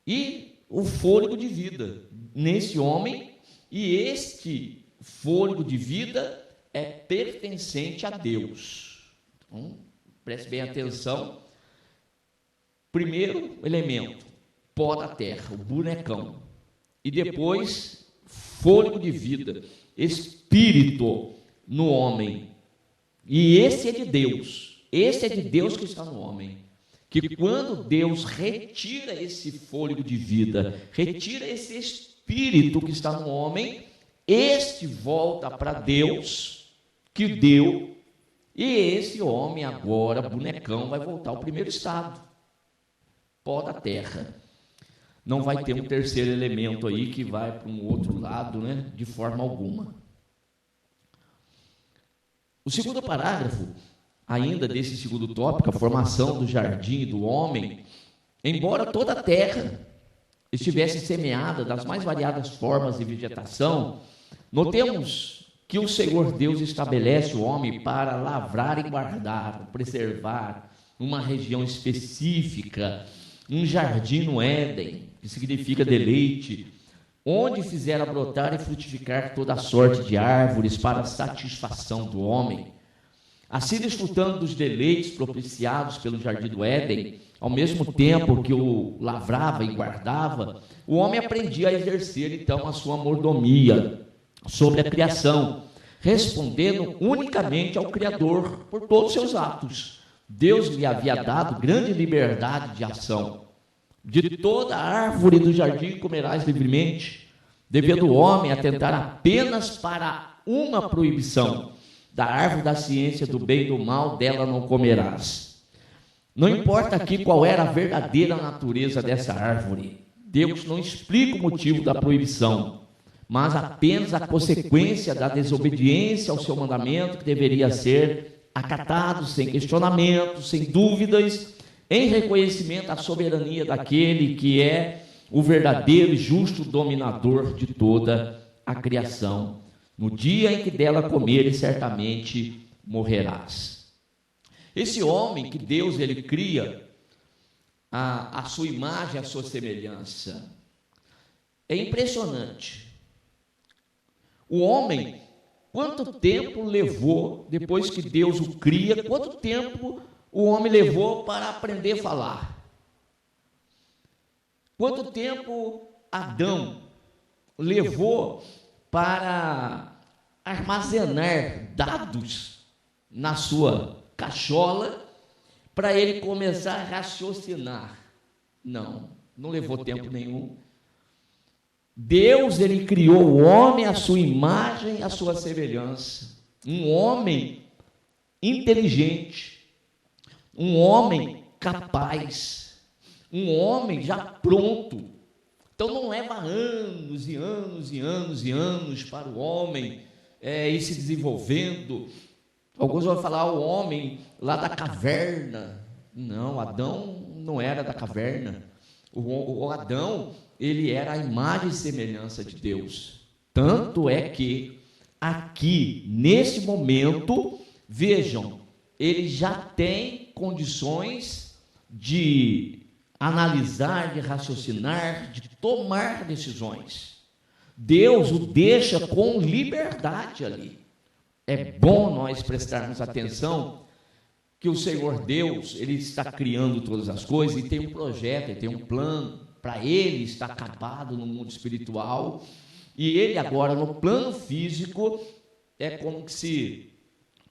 E o fôlego de vida nesse homem, e este fôlego de vida é pertencente a Deus. Então, preste bem atenção. Primeiro elemento, pó da terra, o bonecão. E depois, fôlego de vida, espírito no homem. E esse é de Deus, esse é de Deus que está no homem, que quando Deus retira esse fôlego de vida, retira esse espírito que está no homem, este volta para Deus, que deu, e esse homem agora, bonecão, vai voltar ao primeiro estado, pó da terra. Não vai ter um terceiro elemento aí que vai para um outro lado, né, de forma alguma. O segundo parágrafo, ainda desse segundo tópico, a formação do jardim e do homem, embora toda a terra estivesse semeada das mais variadas formas de vegetação, notemos que o Senhor Deus estabelece o homem para lavrar e guardar, preservar uma região específica, um jardim no Éden, que significa deleite, onde fizera brotar e frutificar toda a sorte de árvores para a satisfação do homem. Assim, desfrutando dos deleites propiciados pelo jardim do Éden, ao mesmo tempo que o lavrava e guardava, o homem aprendia a exercer, então, a sua mordomia sobre a criação, respondendo unicamente ao Criador por todos os seus atos. Deus lhe havia dado grande liberdade de ação. De toda a árvore do jardim comerás livremente, devendo o homem atentar apenas para uma proibição: da árvore da ciência do bem e do mal, dela não comerás. Não importa aqui qual era a verdadeira natureza dessa árvore, Deus não explica o motivo da proibição, mas apenas a consequência da desobediência ao seu mandamento, que deveria ser acatado sem questionamento, sem dúvidas, em reconhecimento à soberania daquele que é o verdadeiro e justo dominador de toda a criação. No dia em que dela comeres, certamente morrerás. Esse homem que Deus ele cria a sua imagem, a sua semelhança, é impressionante. O homem, quanto tempo levou, depois que Deus o cria, quanto tempo o homem levou para aprender a falar? Quanto tempo Adão levou para armazenar dados na sua cachola para ele começar a raciocinar? Não levou tempo nenhum. Deus, ele criou o homem à sua imagem, à sua semelhança. Um homem inteligente, um homem capaz, um homem já pronto. Então não leva anos e anos e anos e anos para o homem ir se desenvolvendo. Alguns vão falar o homem lá da caverna, Não, Adão não era da caverna. O Adão, ele era a imagem e semelhança de Deus. Tanto é que aqui, nesse momento, vejam, ele já tem condições de analisar, de raciocinar, de tomar decisões. Deus o deixa com liberdade ali. É bom nós prestarmos atenção que o Senhor Deus, ele está criando todas as coisas e tem um projeto, ele tem um plano. Para ele está acabado no mundo espiritual. E ele agora, no plano físico, é como que se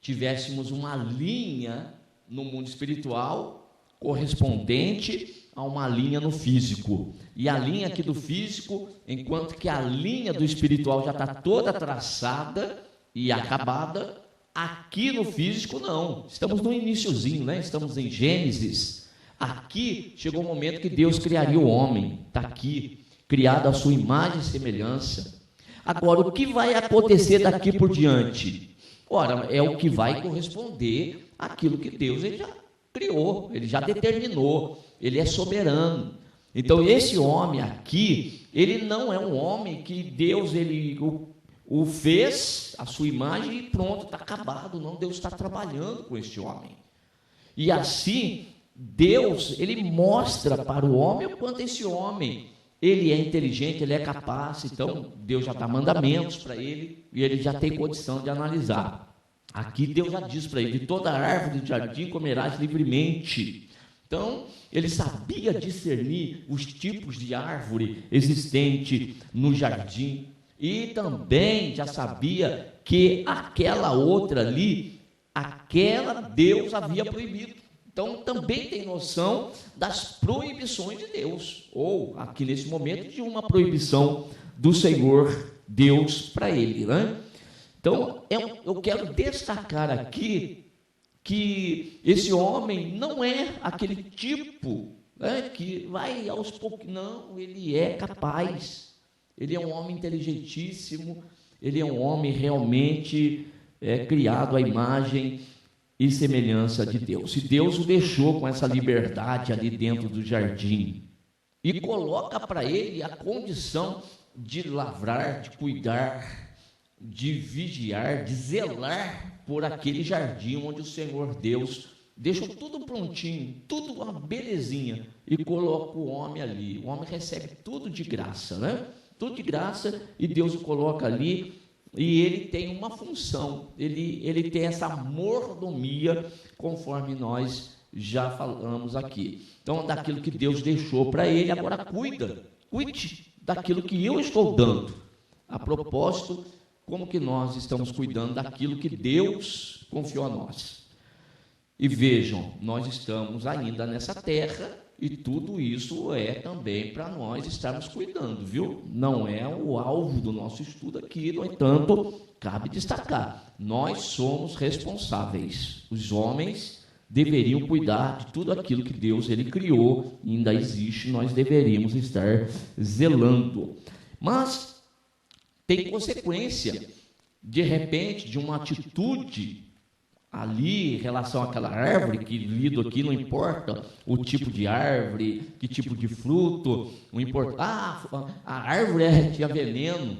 tivéssemos uma linha no mundo espiritual correspondente a uma linha no físico. E a linha aqui do físico, enquanto que a linha do espiritual já está toda traçada e acabada, aqui no físico não. Estamos no iniciozinho, né? Estamos em Gênesis. Aqui chegou o momento que Deus criaria o homem. Está aqui, criado à sua imagem e semelhança. Agora, o que vai acontecer daqui por diante? Ora, é o que vai corresponder àquilo que Deus ele já criou, ele já determinou, ele é soberano. Então, esse homem aqui, ele não é um homem que Deus ele o fez, a sua imagem, e pronto, está acabado. Não, Deus está trabalhando com este homem. E assim, Deus, ele mostra para o homem o quanto esse homem, ele é inteligente, ele é capaz. Então, Deus já dá mandamentos para ele, e ele já tem condição de analisar. Aqui Deus já diz para ele, de toda árvore do jardim comerás livremente. Então, ele sabia discernir os tipos de árvore existente no jardim. E também já sabia que aquela outra ali, aquela Deus havia proibido. Então, também tem noção das proibições de Deus, ou aqui nesse momento de uma proibição do Senhor Deus para ele, né? Então, eu quero destacar aqui que esse homem não é aquele tipo, né, que vai aos poucos, não, ele é capaz, ele é um homem inteligentíssimo, ele é um homem realmente criado à imagem e semelhança de Deus. E Deus o deixou com essa liberdade ali dentro do jardim e coloca para ele a condição de lavrar, de cuidar, de vigiar, de zelar por aquele jardim onde o Senhor Deus deixou tudo prontinho, tudo uma belezinha, e coloca o homem ali. O homem recebe tudo de graça, né? Tudo de graça, e Deus o coloca ali, e ele tem uma função, ele tem essa mordomia, conforme nós já falamos aqui. Então, daquilo que Deus deixou para ele, agora cuide daquilo que eu estou dando. A propósito, como que nós estamos cuidando daquilo que Deus confiou a nós. E vejam, nós estamos ainda nessa terra e tudo isso é também para nós estarmos cuidando, viu? Não é o alvo do nosso estudo aqui, no entanto, cabe destacar, nós somos responsáveis. Os homens deveriam cuidar de tudo aquilo que Deus ele criou, ainda existe, nós deveríamos estar zelando. Mas tem consequência, de repente, de uma atitude ali em relação àquela árvore, que lido aqui não importa o tipo de árvore, que tipo de fruto, não importa. A árvore tinha veneno.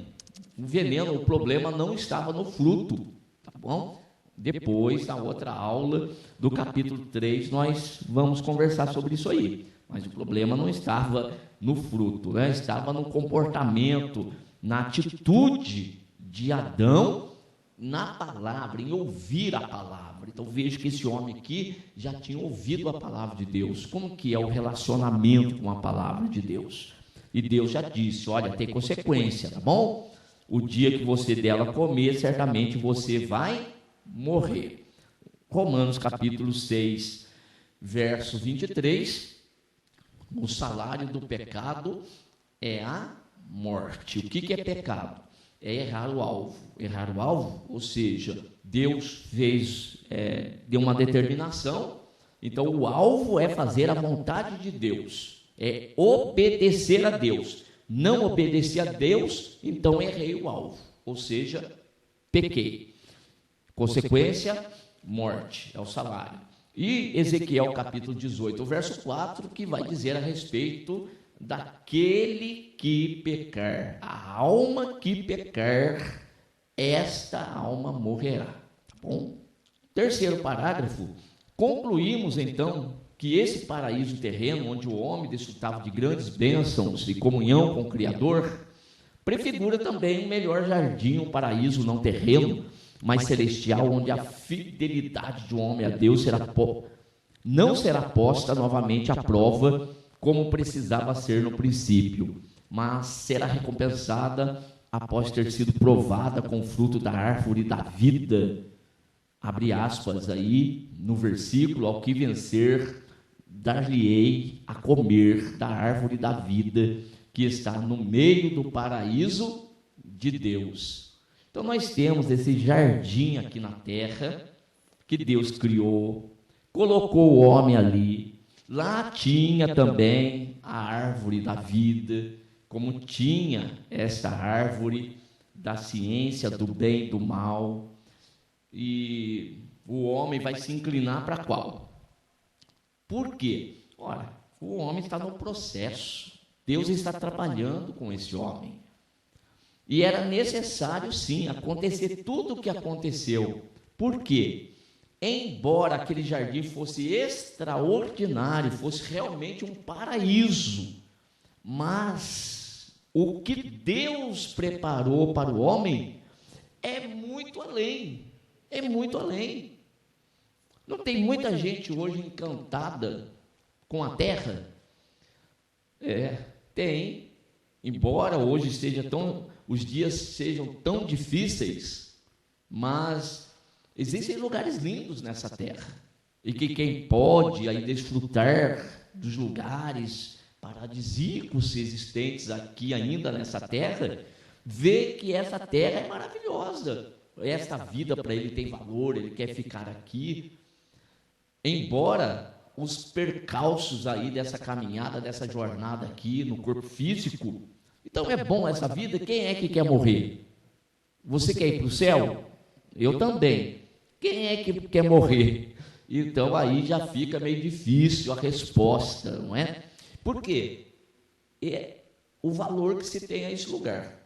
O veneno, o problema não estava no fruto, tá bom? Depois, na outra aula do capítulo 3, nós vamos conversar sobre isso aí. Mas o problema não estava no fruto, né? Estava no comportamento, na atitude de Adão, na palavra, em ouvir a palavra. Então veja que esse homem aqui já tinha ouvido a palavra de Deus. Como que é o relacionamento com a palavra de Deus? E Deus já disse, olha, tem consequência, tá bom? O dia que você dela comer, certamente você vai morrer. Romanos capítulo 6, verso 23, o salário do pecado é a morte. O que é pecado? É errar o alvo. Errar o alvo, ou seja, Deus deu uma determinação, então o alvo é fazer a vontade de Deus, é obedecer a Deus. Não obedecer a Deus, então errei o alvo, ou seja, pequei. Consequência, morte, é o salário. E Ezequiel capítulo 18, o verso 4, que vai dizer a respeito daquele que pecar, a alma que pecar, esta alma morrerá. Tá bom? Terceiro parágrafo, concluímos então que esse paraíso terreno, onde o homem desfrutava de grandes bênçãos e comunhão com o Criador, prefigura também um melhor jardim, um paraíso não terreno, mas celestial, onde a fidelidade do homem a Deus não será posta novamente à prova, como precisava ser no princípio, mas será recompensada após ter sido provada com o fruto da árvore da vida. Abre aspas aí no versículo: ao que vencer, dar-lhe-ei a comer da árvore da vida, que está no meio do paraíso de Deus. Então nós temos esse jardim aqui na terra, que Deus criou, colocou o homem ali. Lá tinha também a árvore da vida, como tinha essa árvore da ciência do bem e do mal. E o homem vai se inclinar para qual? Por quê? Ora, o homem está no processo. Deus está trabalhando com esse homem. E era necessário, sim, acontecer tudo o que aconteceu. Por quê? Embora aquele jardim fosse extraordinário, fosse realmente um paraíso, mas o que Deus preparou para o homem é muito além. É muito além. Não tem muita gente hoje encantada com a terra? Tem. Embora hoje os dias sejam tão difíceis, mas existem lugares lindos nessa terra. E que quem pode aí desfrutar dos lugares paradisíacos existentes aqui ainda nessa terra, vê que essa terra é maravilhosa. Esta vida para ele tem valor, ele quer ficar aqui. Embora os percalços aí dessa caminhada, dessa jornada aqui no corpo físico. Então é bom essa vida? Quem é que quer morrer? Você quer ir para o céu? Eu também. Quem é que quer morrer? Então aí já fica meio difícil a resposta, não é? Por quê? É o valor que se tem a esse lugar.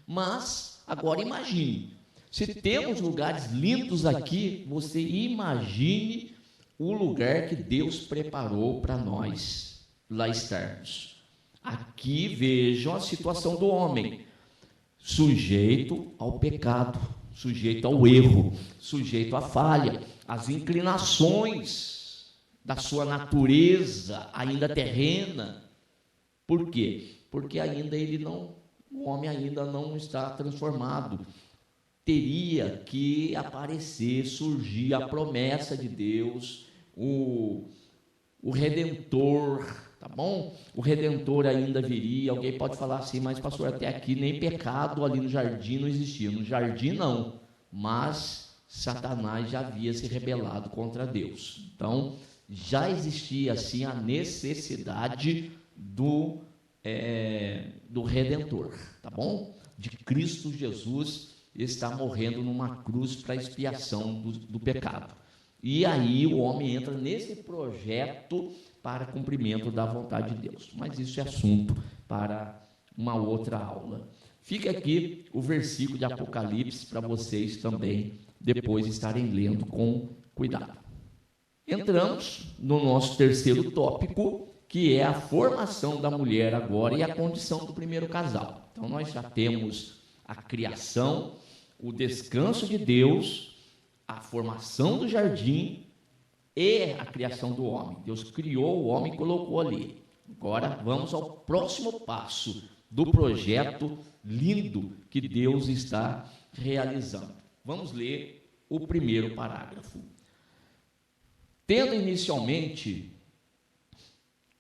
Mas, agora imagine, se temos lugares lindos aqui, você imagine o lugar que Deus preparou para nós lá estarmos. Aqui vejam a situação do homem, sujeito ao pecado, sujeito ao erro, sujeito à falha, às inclinações da sua natureza ainda terrena. Por quê? Porque ainda o homem ainda não está transformado. Teria que aparecer, surgir a promessa de Deus, o Redentor, tá bom? O Redentor ainda viria. Alguém pode falar assim, mas pastor, até aqui nem pecado ali no jardim não existia. No jardim não, mas Satanás já havia se rebelado contra Deus. Então, já existia assim a necessidade do Redentor, tá bom? De Cristo Jesus está morrendo numa cruz para expiação do pecado. E aí o homem entra nesse projeto para cumprimento da vontade de Deus. Mas isso é assunto para uma outra aula. Fica aqui o versículo de Apocalipse para vocês também depois estarem lendo com cuidado. Entramos no nosso terceiro tópico, que é a formação da mulher agora e a condição do primeiro casal. Então nós já temos a criação, o descanso de Deus, a formação do jardim e a criação do homem. Deus criou o homem e colocou ali. Agora vamos ao próximo passo do projeto lindo que Deus está realizando. Vamos ler o primeiro parágrafo. Tendo inicialmente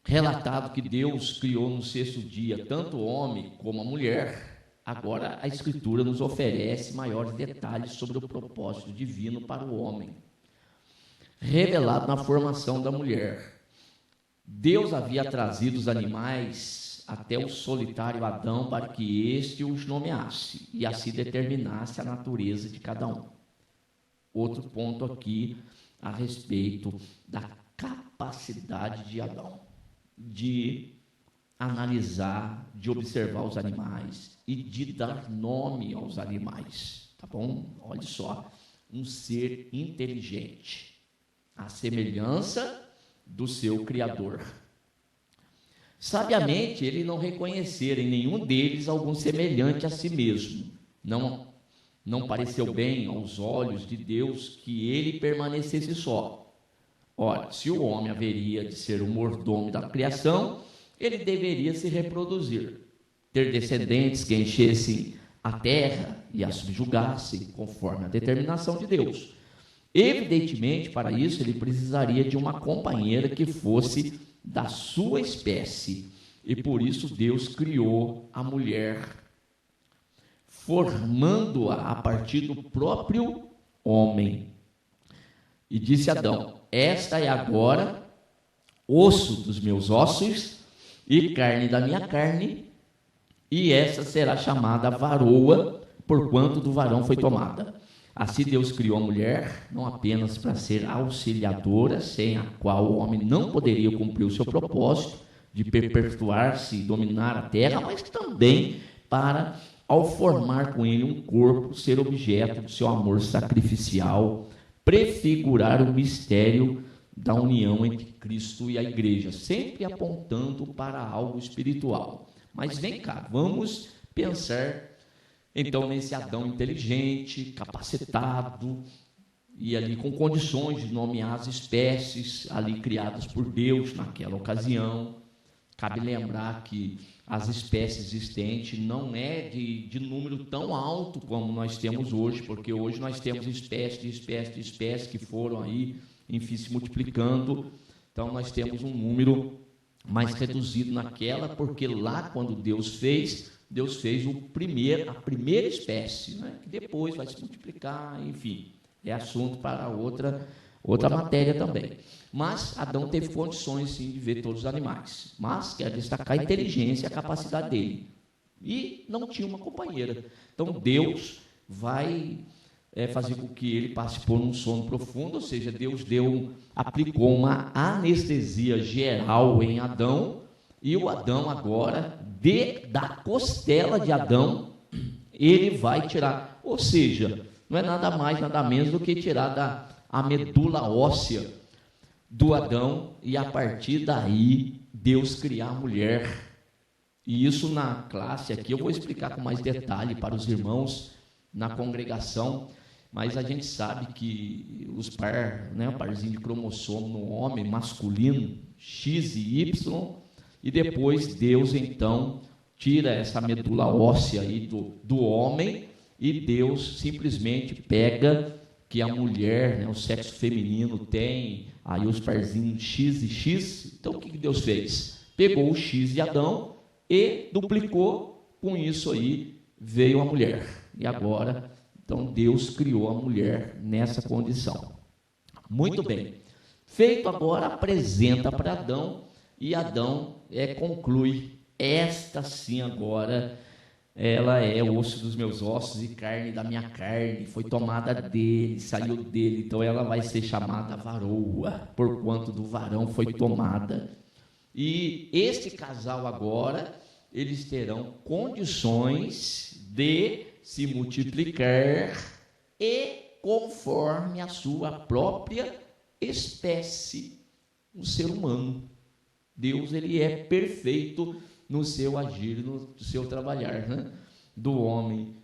relatado que Deus criou no sexto dia tanto o homem como a mulher, agora a Escritura nos oferece maiores detalhes sobre o propósito divino para o homem, revelado na formação da mulher. Deus havia trazido os animais até o solitário Adão para que este os nomeasse e assim determinasse a natureza de cada um. outro ponto aqui a respeito da capacidade de Adão de analisar, de observar os animais e de dar nome aos animais, tá bom? Olha só, um ser inteligente, à semelhança do seu Criador. Sabiamente, ele não reconhecera em nenhum deles algum semelhante a si mesmo. Não pareceu bem aos olhos de Deus que ele permanecesse só. Ora, se o homem haveria de ser o mordomo da criação, ele deveria se reproduzir, ter descendentes que enchessem a terra e a subjugassem, conforme a determinação de Deus. Evidentemente, para isso, ele precisaria de uma companheira que fosse da sua espécie, e por isso Deus criou a mulher, formando-a a partir do próprio homem. E disse Adão: esta é agora osso dos meus ossos e carne da minha carne, e essa será chamada varoa, porquanto do varão foi tomada. Assim Deus criou a mulher, não apenas para ser auxiliadora, sem a qual o homem não poderia cumprir o seu propósito de perpetuar-se e dominar a terra, mas também para, ao formar com ele um corpo, ser objeto do seu amor sacrificial, prefigurar o mistério da união entre Cristo e a igreja, sempre apontando para algo espiritual. Mas vem cá, vamos pensar então nesse Adão inteligente, capacitado, e ali com condições de nomear as espécies ali criadas por Deus naquela ocasião. Cabe lembrar que as espécies existentes não é de número tão alto como nós temos hoje, porque hoje nós temos espécies que foram aí, enfim, se multiplicando. Então nós temos um número mais reduzido naquela, porque lá quando Deus fez a primeira espécie, né, que depois vai se multiplicar, enfim, é assunto para outra matéria também. Mas Adão teve condições, sim, de ver todos os animais, mas quer destacar a inteligência e a capacidade dele. E não tinha uma companheira. Então Deus vai fazer com que ele passe por um sono profundo, ou seja, Deus aplicou uma anestesia geral em Adão, e o Adão agora, da costela de Adão, ele vai tirar, ou seja, não é nada mais, nada menos do que tirar a medula óssea do Adão, e a partir daí Deus criar a mulher. E isso na classe aqui eu vou explicar com mais detalhe para os irmãos na congregação, mas a gente sabe que o parzinho de cromossomo no homem masculino, X e Y, e depois Deus então tira essa medula óssea aí do homem, e Deus simplesmente pega que a mulher, né, o sexo feminino tem aí os parzinhos X e X. Então o que Deus fez? Pegou o X de Adão e duplicou, com isso aí veio a mulher. E agora, então Deus criou a mulher nessa condição. Muito bem. Feito agora, apresenta para Adão, e Adão conclui: esta sim agora, ela é osso dos meus ossos e carne da minha carne, foi tomada dele, saiu dele, então ela vai ser chamada varoa, porquanto do varão foi tomada. E este casal agora, eles terão condições de se multiplicar e conforme a sua própria espécie, o ser humano. Deus, ele é perfeito no seu agir, no seu trabalhar, né? Do homem,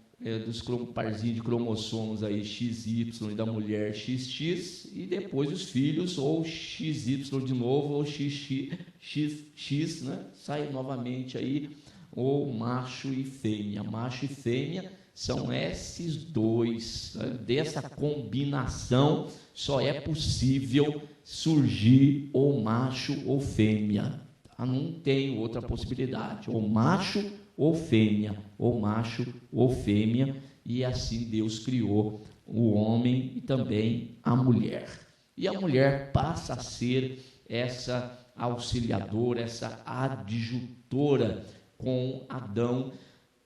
dos parzinhos de cromossomos aí, XY, e da mulher XX, e depois os filhos, ou XY de novo, ou XX, né? Sai novamente aí, ou macho e fêmea. Macho e fêmea são esses dois, né? Dessa combinação só é possível surgir ou macho ou fêmea. Não tem outra possibilidade, ou macho ou fêmea, ou macho ou fêmea, e assim Deus criou o homem e também a mulher. E a mulher passa a ser essa auxiliadora, essa adjutora com Adão,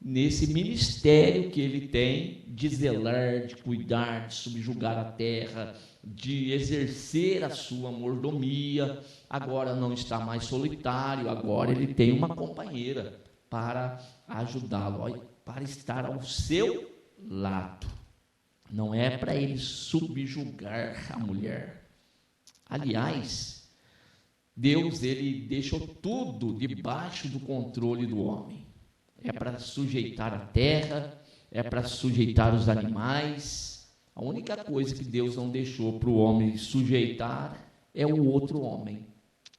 nesse ministério que ele tem de zelar, de cuidar, de subjugar a terra, de exercer a sua mordomia. Agora não está mais solitário, agora ele tem uma companheira para ajudá-lo, para estar ao seu lado. Não é para ele subjugar a mulher. Aliás, Deus, ele deixou tudo debaixo do controle do homem. É para sujeitar a terra, é para sujeitar os animais. A única coisa que Deus não deixou para o homem sujeitar é o outro homem.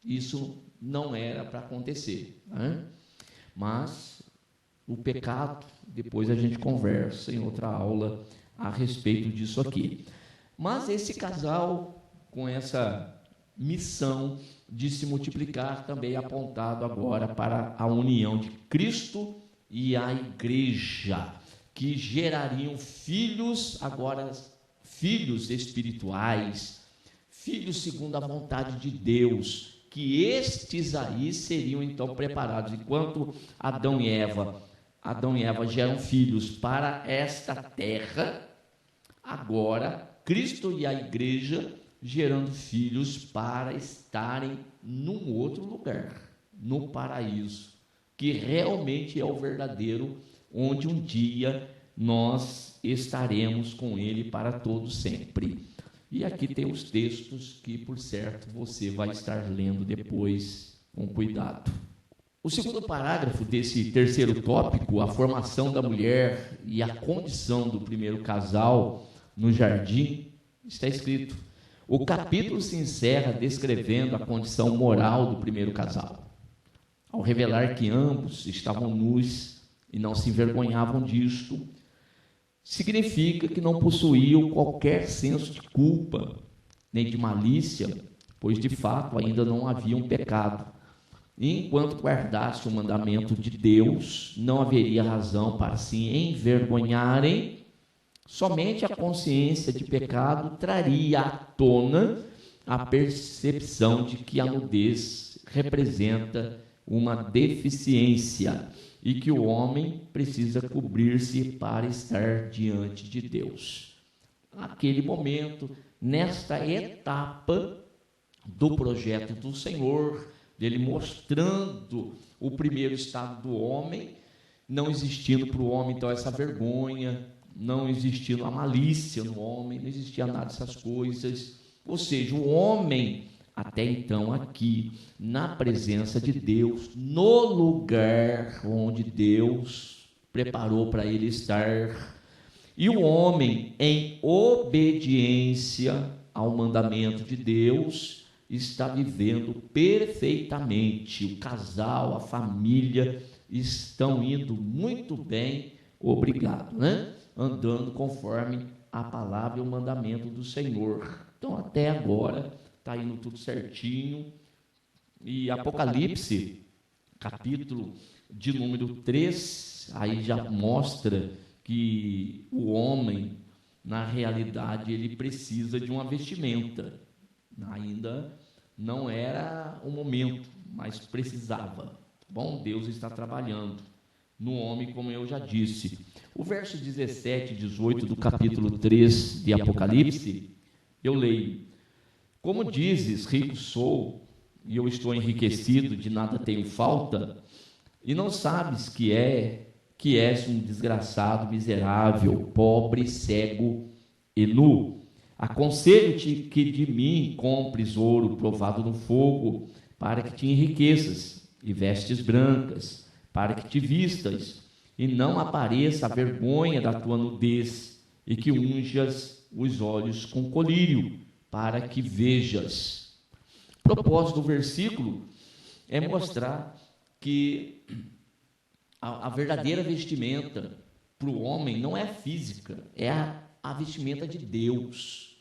Isso não era para acontecer, né? Mas o pecado, depois a gente conversa em outra aula a respeito disso aqui. Mas esse casal, com essa missão de se multiplicar, também é apontado agora para a união de Cristo e a igreja, que gerariam filhos, agora filhos espirituais, filhos segundo a vontade de Deus, que estes aí seriam então preparados. Enquanto Adão e Eva geram filhos para esta terra, agora Cristo e a igreja gerando filhos para estarem num outro lugar, no paraíso, que realmente é o verdadeiro, onde um dia nós estaremos com ele para todo sempre. E aqui tem os textos que, por certo, você vai estar lendo depois com cuidado. O segundo parágrafo desse terceiro tópico, a formação da mulher e a condição do primeiro casal no jardim, está escrito: o capítulo se encerra descrevendo a condição moral do primeiro casal, ao revelar que ambos estavam nus e não se envergonhavam disto. Significa que não possuíam qualquer senso de culpa, nem de malícia, pois de fato ainda não haviam pecado. E enquanto guardasse o mandamento de Deus, não haveria razão para se envergonharem. Somente a consciência de pecado traria à tona a percepção de que a nudez representa uma deficiência e que o homem precisa cobrir-se para estar diante de Deus. Naquele momento, nesta etapa do projeto do Senhor, dele mostrando o primeiro estado do homem, não existindo para o homem então essa vergonha, não existindo a malícia no homem, não existia nada dessas coisas. Ou seja, o homem até então aqui, na presença de Deus, no lugar onde Deus preparou para ele estar, e o homem, em obediência ao mandamento de Deus, está vivendo perfeitamente. O casal, a família, estão indo muito bem, obrigado, né? Andando conforme a palavra e o mandamento do Senhor. Então, até agora, está indo tudo certinho. E Apocalipse, capítulo de número 3, aí já mostra que o homem, na realidade, ele precisa de uma vestimenta. Ainda não era o momento, mas precisava. Bom, Deus está trabalhando no homem, como eu já disse. O verso 17 e 18 do capítulo 3 de Apocalipse, eu leio: como dizes, rico sou, e eu estou enriquecido, de nada tenho falta, e não sabes que és um desgraçado, miserável, pobre, cego e nu. Aconselho-te que de mim compres ouro provado no fogo, para que te enriqueças, e vestes brancas, para que te vistas, e não apareça a vergonha da tua nudez, e que unjas os olhos com colírio, para que vejas. O propósito do versículo é mostrar que a verdadeira vestimenta para o homem não é física, é a vestimenta de Deus.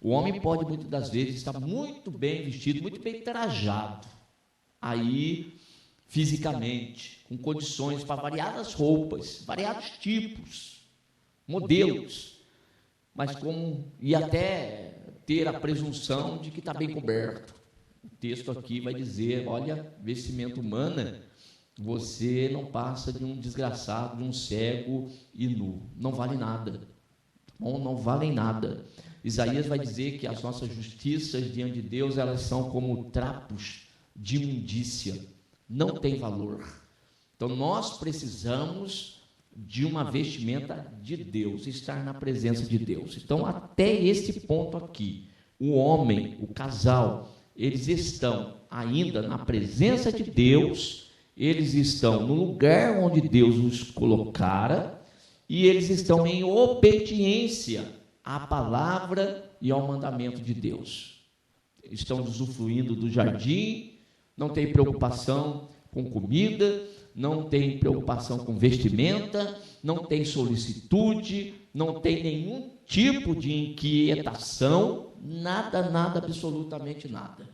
O homem pode muitas das vezes estar muito bem vestido, muito bem trajado, aí fisicamente, com condições para variadas roupas, variados tipos, modelos, mas e até ter a presunção de que está bem coberto. O texto aqui vai dizer, olha, vestimenta humana você não passa de um desgraçado, de um cego e nu. Não vale nada. Tá bom? Não valem nada. Isaías vai dizer que as nossas justiças diante de Deus, elas são como trapos de imundícia. Não tem valor. Então, nós precisamos de uma vestimenta de Deus, estar na presença de Deus. Então, até este ponto aqui, o homem, o casal, eles estão ainda na presença de Deus, eles estão no lugar onde Deus os colocara, e eles estão em obediência à palavra e ao mandamento de Deus. Estão usufruindo do jardim, não tem preocupação com comida, não tem preocupação com vestimenta, não tem solicitude, não tem nenhum tipo de inquietação, nada, absolutamente nada.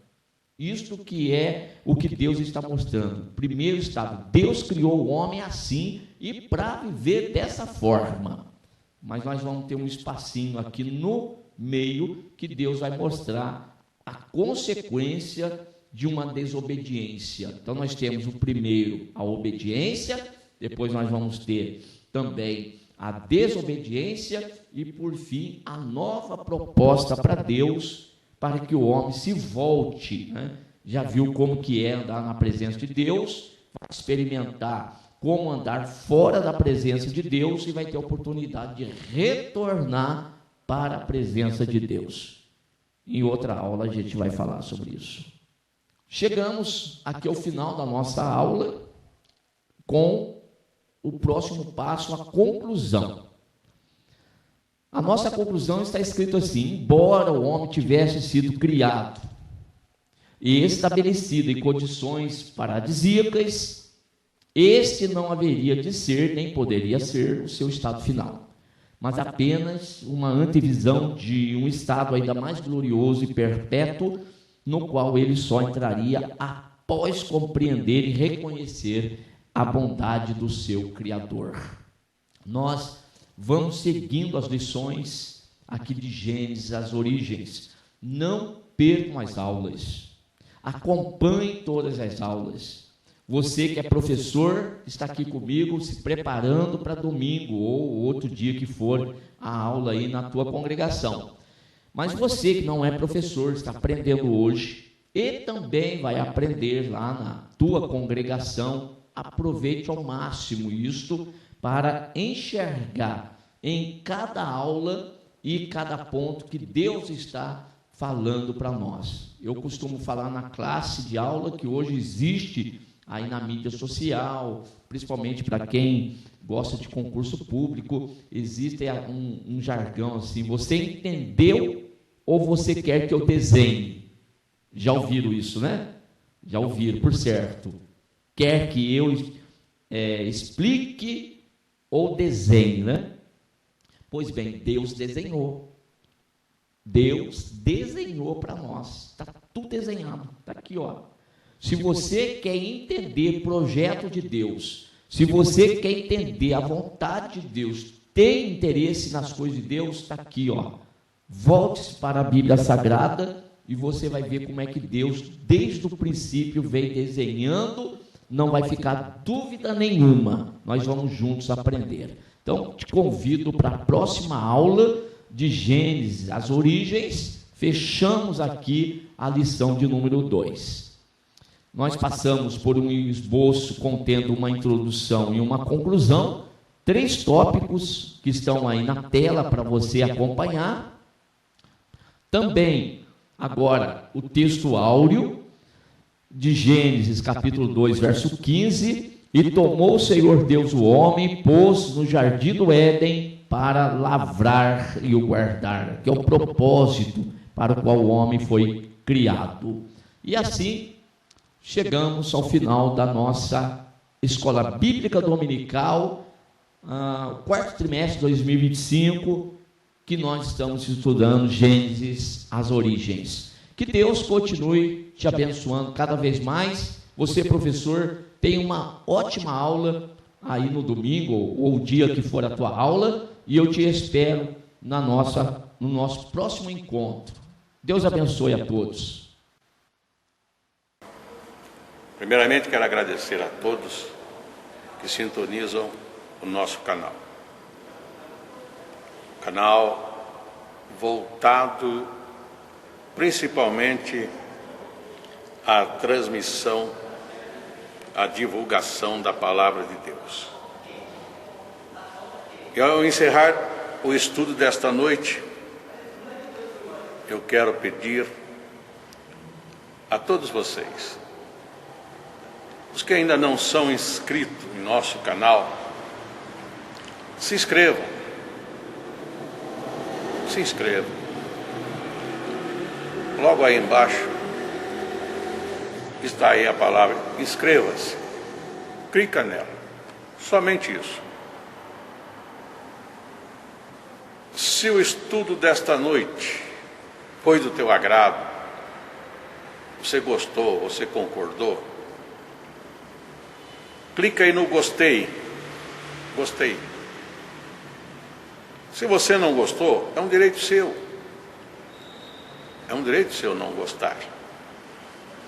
Isto que é o que Deus está mostrando. Primeiro estado, Deus criou o homem assim e para viver dessa forma. Mas nós vamos ter um espacinho aqui no meio que Deus vai mostrar a consequência de uma desobediência. Então nós temos o primeiro, a obediência, depois nós vamos ter também a desobediência e por fim a nova proposta para Deus, para que o homem se volte, né? Já viu como que é andar na presença de Deus, vai experimentar como andar fora da presença de Deus e vai ter a oportunidade de retornar para a presença de Deus. Em outra aula a gente vai falar sobre isso. Chegamos aqui ao final da nossa aula com o próximo passo, a conclusão. A nossa conclusão está escrito assim: embora o homem tivesse sido criado e estabelecido em condições paradisíacas, este não haveria de ser, nem poderia ser, o seu estado final, mas apenas uma antevisão de um estado ainda mais glorioso e perpétuo, no qual ele só entraria após compreender e reconhecer a bondade do seu Criador. Nós vamos seguindo as lições aqui de Gênesis, as origens. Não percam as aulas. Acompanhe todas as aulas. Você que é professor, está aqui comigo se preparando para domingo ou outro dia que for a aula aí na tua congregação. Mas você que não é professor, está aprendendo hoje e também vai aprender lá na tua congregação, aproveite ao máximo isto para enxergar em cada aula e cada ponto que Deus está falando para nós. Eu costumo falar na classe de aula que hoje existe aí na mídia social, principalmente para quem gosta de concurso público, existe um jargão assim: você entendeu ou você quer que eu desenhe? Já ouviram isso, né? Já ouviram, por certo. Quer que eu explique ou desenhe, né? Pois bem, Deus desenhou. Deus desenhou para nós. Está tudo desenhado. Está aqui, ó. Se você quer entender o projeto de Deus, se você quer entender a vontade de Deus, tem interesse nas coisas de Deus, está aqui, ó. Volte-se para a Bíblia Sagrada e você vai ver como é que Deus, desde o princípio, vem desenhando. Não vai ficar dúvida nenhuma. Nós vamos juntos aprender. Então, te convido para a próxima aula de Gênesis, as origens. Fechamos aqui a lição de número 2. Nós passamos por um esboço contendo uma introdução e uma conclusão. 3 tópicos que estão aí na tela para você acompanhar. Também, agora, o texto áureo de Gênesis, capítulo 2, verso 15. E tomou o Senhor Deus o homem e pôs no jardim do Éden para lavrar e o guardar, que é o propósito para o qual o homem foi criado. E assim, chegamos ao final da nossa Escola Bíblica Dominical, quarto trimestre de 2025, que nós estamos estudando Gênesis, as origens. Que Deus continue te abençoando cada vez mais. Você, professor, tem uma ótima aula aí no domingo, ou o dia que for a tua aula, e eu te espero no nosso próximo encontro. Deus abençoe a todos. Primeiramente, quero agradecer a todos que sintonizam o nosso canal. Canal voltado principalmente à transmissão, à divulgação da Palavra de Deus. E ao encerrar o estudo desta noite, eu quero pedir a todos vocês, os que ainda não são inscritos em nosso canal, se inscrevam. Se inscrevam. Logo aí embaixo está aí a palavra inscreva-se. Clica nela. Somente isso. Se o estudo desta noite foi do teu agrado, você gostou, você concordou, clica aí no gostei. Gostei. Se você não gostou, é um direito seu. É um direito seu não gostar.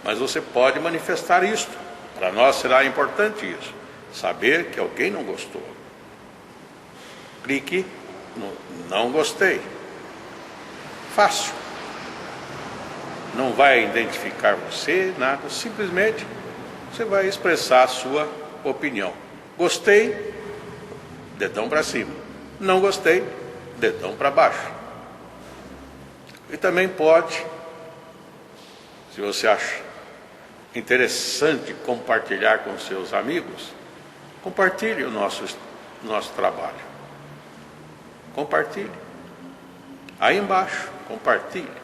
Mas você pode manifestar isto. Para nós será importante isso. Saber que alguém não gostou. Clique no não gostei. Fácil. Não vai identificar você, nada. Simplesmente você vai expressar a sua opinião. Gostei, dedão para cima. Não gostei, dedão para baixo. E também pode, se você acha interessante compartilhar com seus amigos, compartilhe o nosso trabalho. Compartilhe. Aí embaixo, compartilhe.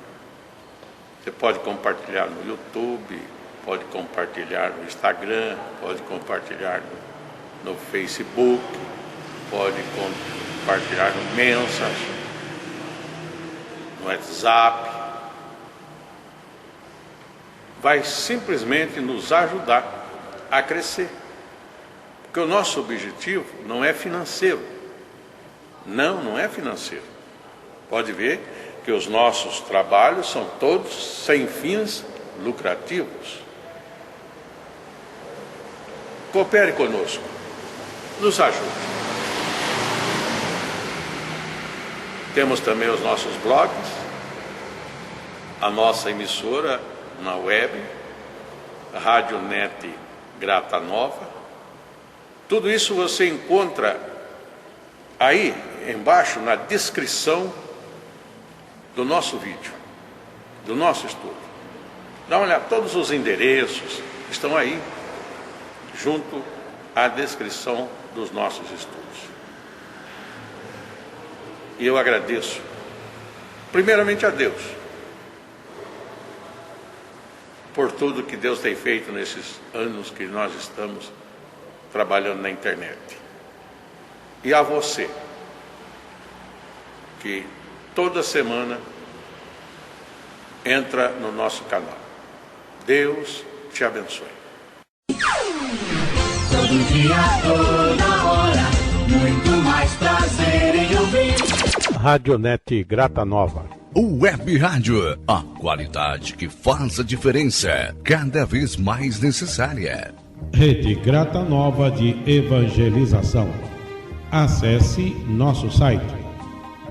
Você pode compartilhar no YouTube, pode compartilhar no Instagram, pode compartilhar no Facebook, pode compartilhar no Mensagem, no WhatsApp. Vai simplesmente nos ajudar a crescer. Porque o nosso objetivo não é financeiro. Não é financeiro. Pode ver que os nossos trabalhos são todos sem fins lucrativos. Coopere conosco. Nos ajude. Temos também os nossos blogs, a nossa emissora na web, a Rádio Net Grata Nova. Tudo isso você encontra aí embaixo na descrição do nosso vídeo, do nosso estudo. Dá uma olhada, todos os endereços estão aí, junto à descrição dos nossos estudos. E eu agradeço, primeiramente a Deus, por tudo que Deus tem feito nesses anos que nós estamos trabalhando na internet. E a você, que toda semana entra no nosso canal. Deus te abençoe. Todo dia, toda hora, muito mais prazer em ouvir. Rádio Net Grata Nova. Web Rádio, a qualidade que faz a diferença, cada vez mais necessária. Rede Grata Nova de Evangelização. Acesse nosso site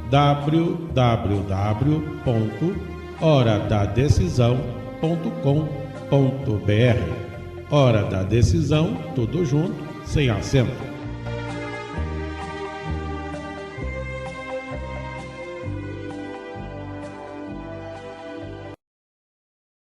www.horadadecisão.com.br. Hora da Decisão, tudo junto, sem acento.